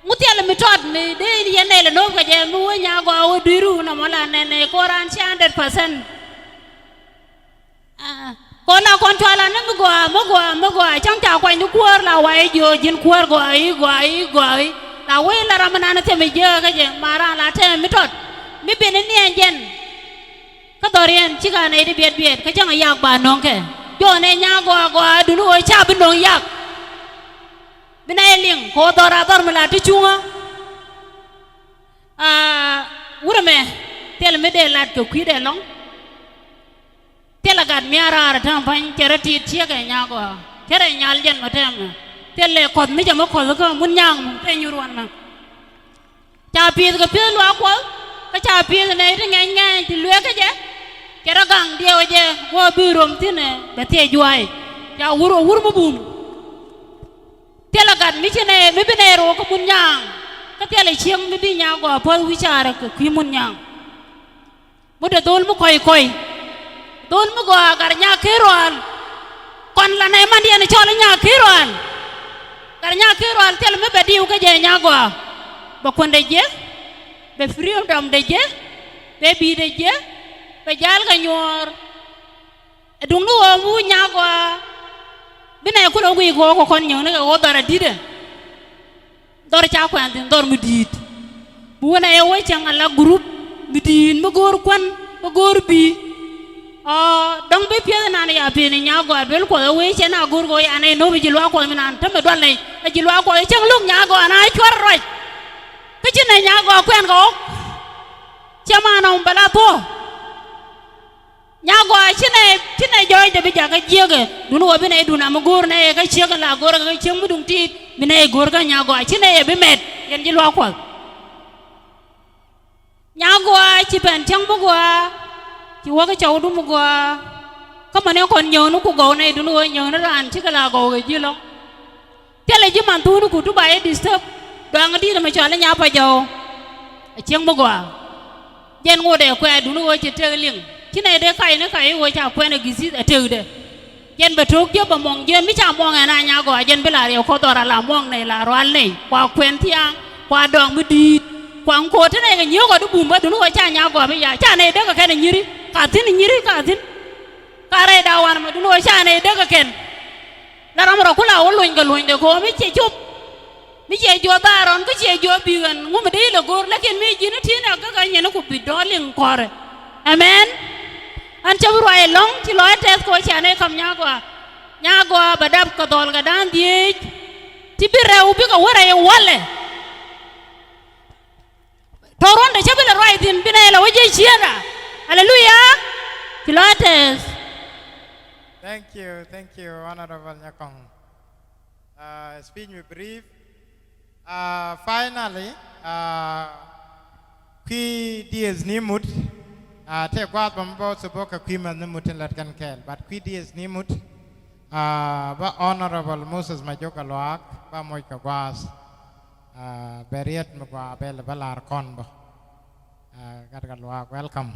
muti ala mitod me de yene le no kaje mu nya go awu diru na mala nene koran 100%. Ko la kon twala na mo go chang ta kwa ni kwar la wai jo jin kwar go ai la we la ramana na te me je kaje mara la te mitod mi ben ni enjen ka dorian chiga ne de biet ka chang yak ba nong ke jo ne nya go du no cha bin nong yak bên này liền có tao ra tao mình là đi chung ủa mẹ tiền mới để lạt kiểu quý để lóng tiền là gạt mía ra để thằng phanh chơi ra tiệt chia cái nhà của kere nyal jen matem tele kod mi jama kod ko mun nyang te nyurwan ma cha pi ga pi lo ko ka cha pi ne te ngai ngai ti lue ka je kera gang dia je wo bi rom tine be te juai ya wuro mu bum tele gat mi chene mi bi ne ro ko mun nyang ka tele chieng mi bi nya go pol wi chara ko ki mun nyang mu de dol mu koy dol mu go gar nya kerol kon la ne man dia ne chol nya kerol gar nya kerol tele mi be diu ka je nya go ba kon de je be freedom de je be bi de je be jal ga nyor dung no mu nya go bina ko lo go kon nyor ne go dara dide dor cha ko antin dor mu dit bu wona e wo chang ala group bidin mo gor kwan mo gor bi dong be pye na ya pe ni nya go bel ko we che na gor go ya ne no bi jilwa ko mi nan tambe dol ne jilwa ko e chang luk nya go na chwar roi ke chi ne nya go kwen go chama na bala to nya go chi ne joy de bi ja ga jege du no bi ne du na mo gor ne ga che ga la gor ga che mu dung ti mi ne gor ga nya go chi ne e bi met yen jilwa ko nya go chi pen chang bo go chi wo ga chau du mo go ka ma ne kon nyo nu ku go ne du no nyo na ran chi ga la go ga ji lo tele ji man tu ku tu ba e disturb do nga di ma cha la nya pa jo chang bo go yen ngo de ko du no chi te ling chi ne de kai wo cha ko ne gi si te de yen ba tok je ba mong je mi cha mong na nya go yen be la re ko to ra la mong ne la ran ne kwa kwen tiang kwa dong mi di kwang ko te ne ga nyo go du bum ba du no cha nya go be ya cha ne de ga ken nyiri ka tin ka re da wan ma du no cha ne de ga ken la ram ro ku la wo luin de ko mi che chup mi che jo ta ron ko che jo bi gan ngu me de le gor la ken mi ji ne ti na ga nyen ku bi do ling kore amen an cha ru ai long ti lo te ko cha ne kam nya go ba dab ko dol ga dan di ti bi re u bi ko wara ye wale toron de chabela right in binela waje chiera hallelujah pilates Thank you, Honorable Nyakong. Speech me brief. Finally, qui dies nimut, te guard bambo suboka qui man nimut in latkan kel, but qui dies nimut, ba Honorable Moses Majoka Loak, ba moika guas, beriet mugwa bel balar konbo. Gadga Loak, welcome.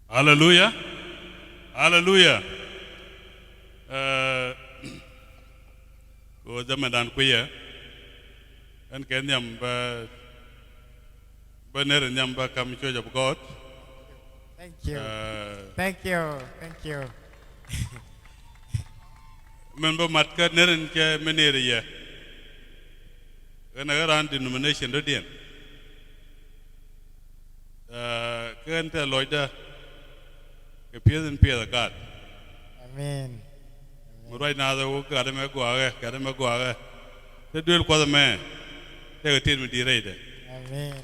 Hallelujah. Hallelujah. Ko zamadan kuya an ken nyam ba ner nyam ba kam cho job God. Thank you. Men ba mat ka ner ke menere ya. Kana garan denomination do dien. Kan te loida ke pieden pieda God. Amen. Right now, the work got me go away, the dual quarter man. They will tell me the rate. Amen.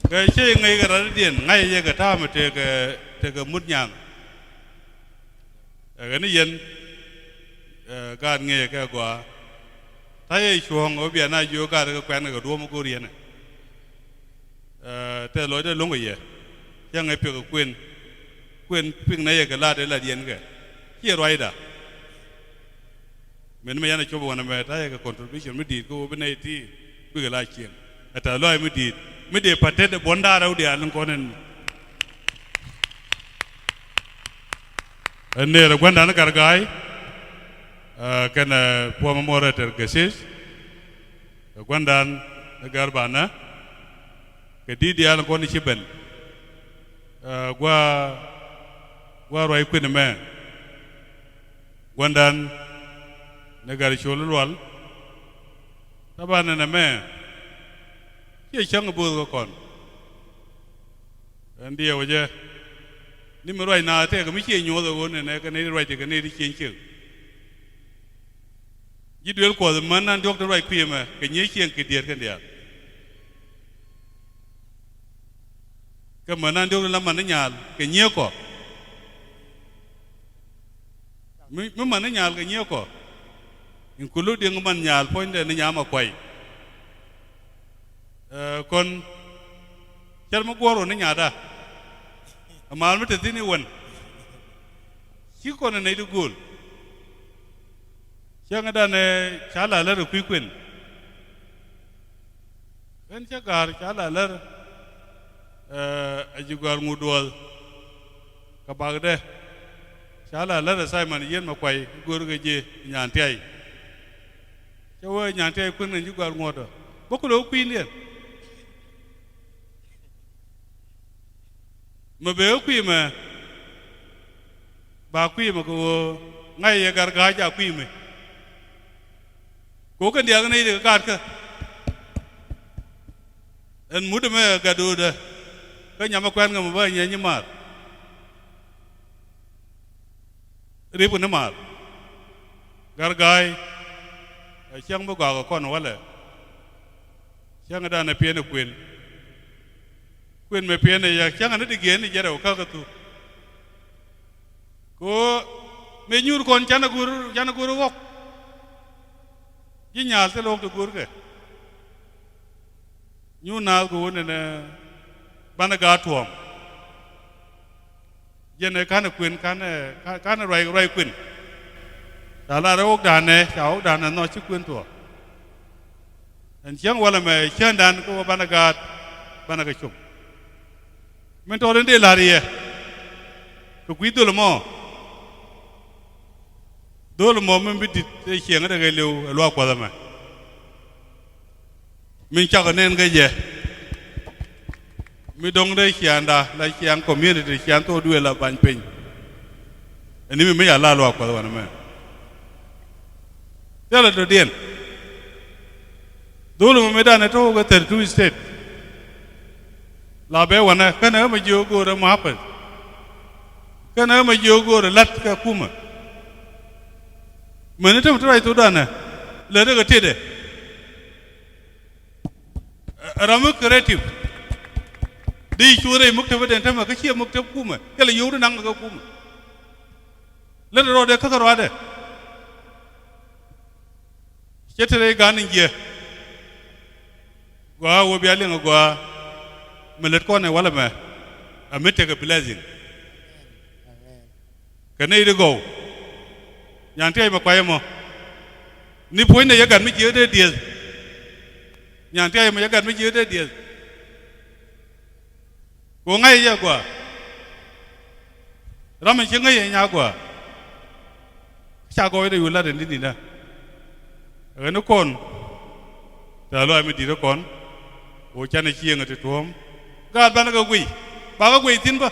Cái chuyện ngay cái đó điện ngay giờ cái ta mà take a mút nhang. Cái này dân cái nghe cái quả. Thấy chuồng ở biển này vô cái quen cái đua một cô riêng này. Thế lối đó lúng cái gì? Chẳng ngay việc quên này cái là để là điện cái. Kia rồi đó. Mình mới nói cho bọn anh em thấy cái contribution mới đi cô bên này thì bây giờ lại chuyện, tại loại mới đi phát triển bốn đa đâu đi ăn con nên anh này là quan đàn cả gái, cái này phụ mẫu ra từ cái gì, quan đàn cả bạn á, cái đi ăn con đi bên, qua rồi quên mẹ, quan đàn negara cholo lual tabana na me ye chang bu ko kon andi waje ni mo roi na te ko mi che nyo do ne ka ne roi te ka ne ri chen che ji duel ko man nan dok roi kwi ma ke nyi chen ke dier kan dia ka man nan dok la man nyal ke nyi ko mi man nyal ke nyi ko in kulu ding man nyal point de ni nyama kwai kon chal ma goro ni nyada amal mate tini won chi kon ne du gol changa da ne chala la ru kwin en chagar chala la ajugar ngudol ka bagde chala la sai man yen ma kwai gor ga je nyan tai chawa nyan tai kun ne jugar ngodo bokulo kwin ne mà béo quỳ mà bà quỳ mà cô ngay gar gái chả quỳ mà cố cái điều này được gạt cơ anh muốn mà gạt đồ đó cái nhà mà quen người mà bây giờ như mà đi bên nó mà gar gái chẳng bao giờ con nó là chẳng cái đó là tiền được quyền quyền me pia này chắc anh đi ghen này giờ đâu cả tu, cô me nhur con chana guru gốc, cái nhà sẽ lông tu guru cái, nhur nào guru này ban gà thuồng, giờ này khán quyền khán rai quyền, đã là đâu đàn này cháu đàn này nói chữ quyền thuồng, anh chẳng qua là mày chơi đàn cô ban gà chụp mình tôi đến đây là gì cái quý tôi là mò mình biết cái chuyện cái liều loa qua mà mình chắc nên cái gì mình đông đây chuyện đó là chuyện community chuyện tôi đuổi là ban pin anh ấy mình là loa qua mà thế là đầu tiên đó là mình đã nói tôi cái territory state là béวันนั้นก็เนื้อมาโยกูระมาเปิดก็เนื้อมาโยกูระลัดก็คุ้มเหมือนที่ทำตัวไอ้ตัวนั้นน่ะเลยได้ก็เท่เด้เราไม่ creative ดีชัวร์เลยมุกเทวดาทำมาก็เชี่ยมุกเทวคุ้มก็เลยโยนนั่งก็คุ้มแล้วเราเด็กเขาก็รอเด้เจ้าเลยการนึงเยอะกว่าวัวเบี้ยเลี้ยงกว่าmelihat kau ni wala mah, amit ke blessing. Kerana itu go, yang tiada macam apa, ni point ni jangan mikir dia, yang tiada jangan mikir dia. Kau ngai je gua, ramai cengai je nyak gua, cakap itu ular ini dah. Kerana kon, terlalu amit dia kon, ocan ni ciang itu tuam. God ban cái quỷ, bà cái quỷ tin ba,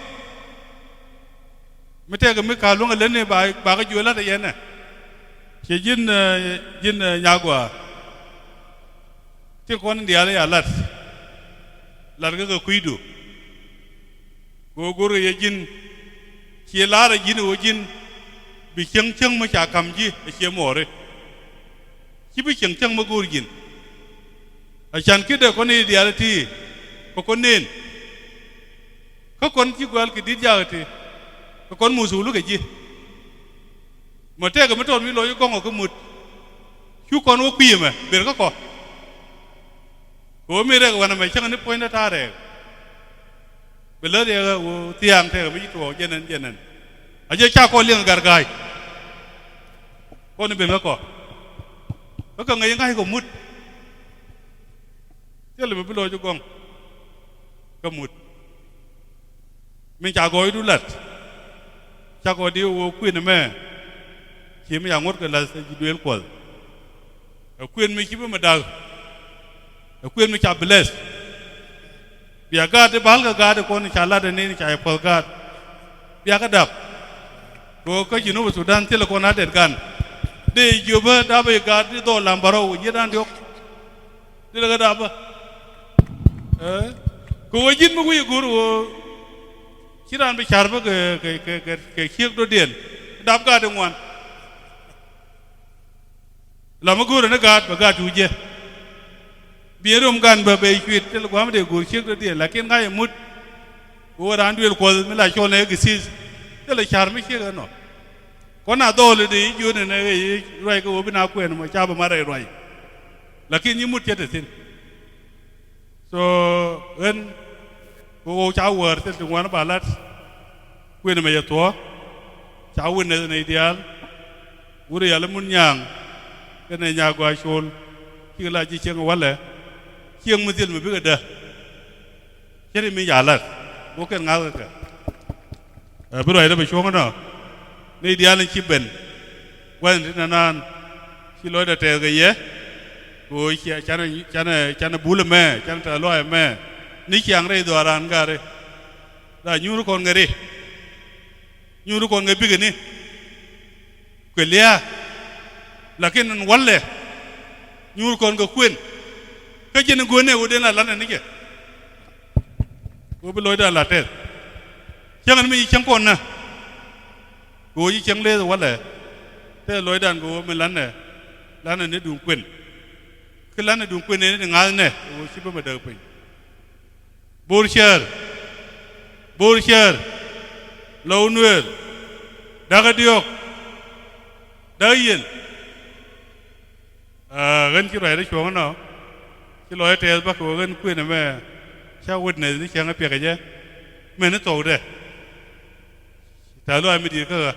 mấy thế cái mấy cả luôn cái lớn này bà cái chuyện là thế này, chỉ dân nhà của, thì con đi ở đây lật cái quỷ đủ, cô rồi dân, chỉ là dân ở dân, bị chăng mà chả cầm gì, chỉ mỏ đấy, chỉ bị chăng mà cô dân, ở chân kia đó con đi ở đây thì, con nên các con chỉ gọi cái đít giờ thì các con mù sù lúc cái gì mà thế cái mấy tròn mấy lối con ở cái mụt chú con có quỳ mà biết các con của mấy đây cáiวันnày chẳng anh point ra đấy bây giờ thì tiang thế mấy chỗ chân nên ở dưới cha con liêng gạt gai con nên biết các con ngày ngay của mụt thế là mấy lối cho con cái mụt mình chả gọi đủ lật chả gọi điều quyền mẹ chỉ mới ngót cái là duel quật quyền mình chỉ mới đào quyền mình chả bless biar gad bahal ka gad ko ni chala de ni chai pol gad biar ka dap ko ka jinu Sudan til ko na den kan de juba da be gad do lambaro yidan diok dil ka dap ko jin mu wi guru chiran be char ba ke khiek do den dap gad ngwan la ma guru na gad ba gad uje biarum gan ba be chwit tel ko am de gur khiek do den la ken ngai mut ko ran duel ko me la chone ke sis tel char me khiek no có nào to là đi yêu này này rồi cái bên nào quên mà cha bà mà rồi lakini như một chết rồi so en cô cháu vợ thì tụi nó bảo là quên mà giờ tua cháu quên này ideal uri là muốn nhàng cái này nhà của Ashol khi là chỉ chiang vào lẽ chiang mới tiền mới biết được cho nên mình giả là bố cái ngáo cái bữa rồi đó bị xuống đó này ideal là chip bền quen thì nan khi lối đã treo cái gì ôi chana bule me chana ta loa me ni chiang re do aran ga re da nyuru kon ngari nyuru kon ngai bigani kwelia lakin nan walle nyuru kon ga kwen ka jene gone wo den la lan ni ke wo bi loy da la te changan mi chang kon na go yi chang le walle te loy dan go mi lan ne du kwen cái lần này đúng quên này ngang này, ôi chỉ biết mà đợi mình. Borcher, lâu nuôi, đã diok, đã yên. Gần cái loại đó xuống nó, cái loại thế bác của gần quên này mà, sao quên này nó chẳng có việc gì, mình nó tổ đấy. Tại loại mình đi cơ.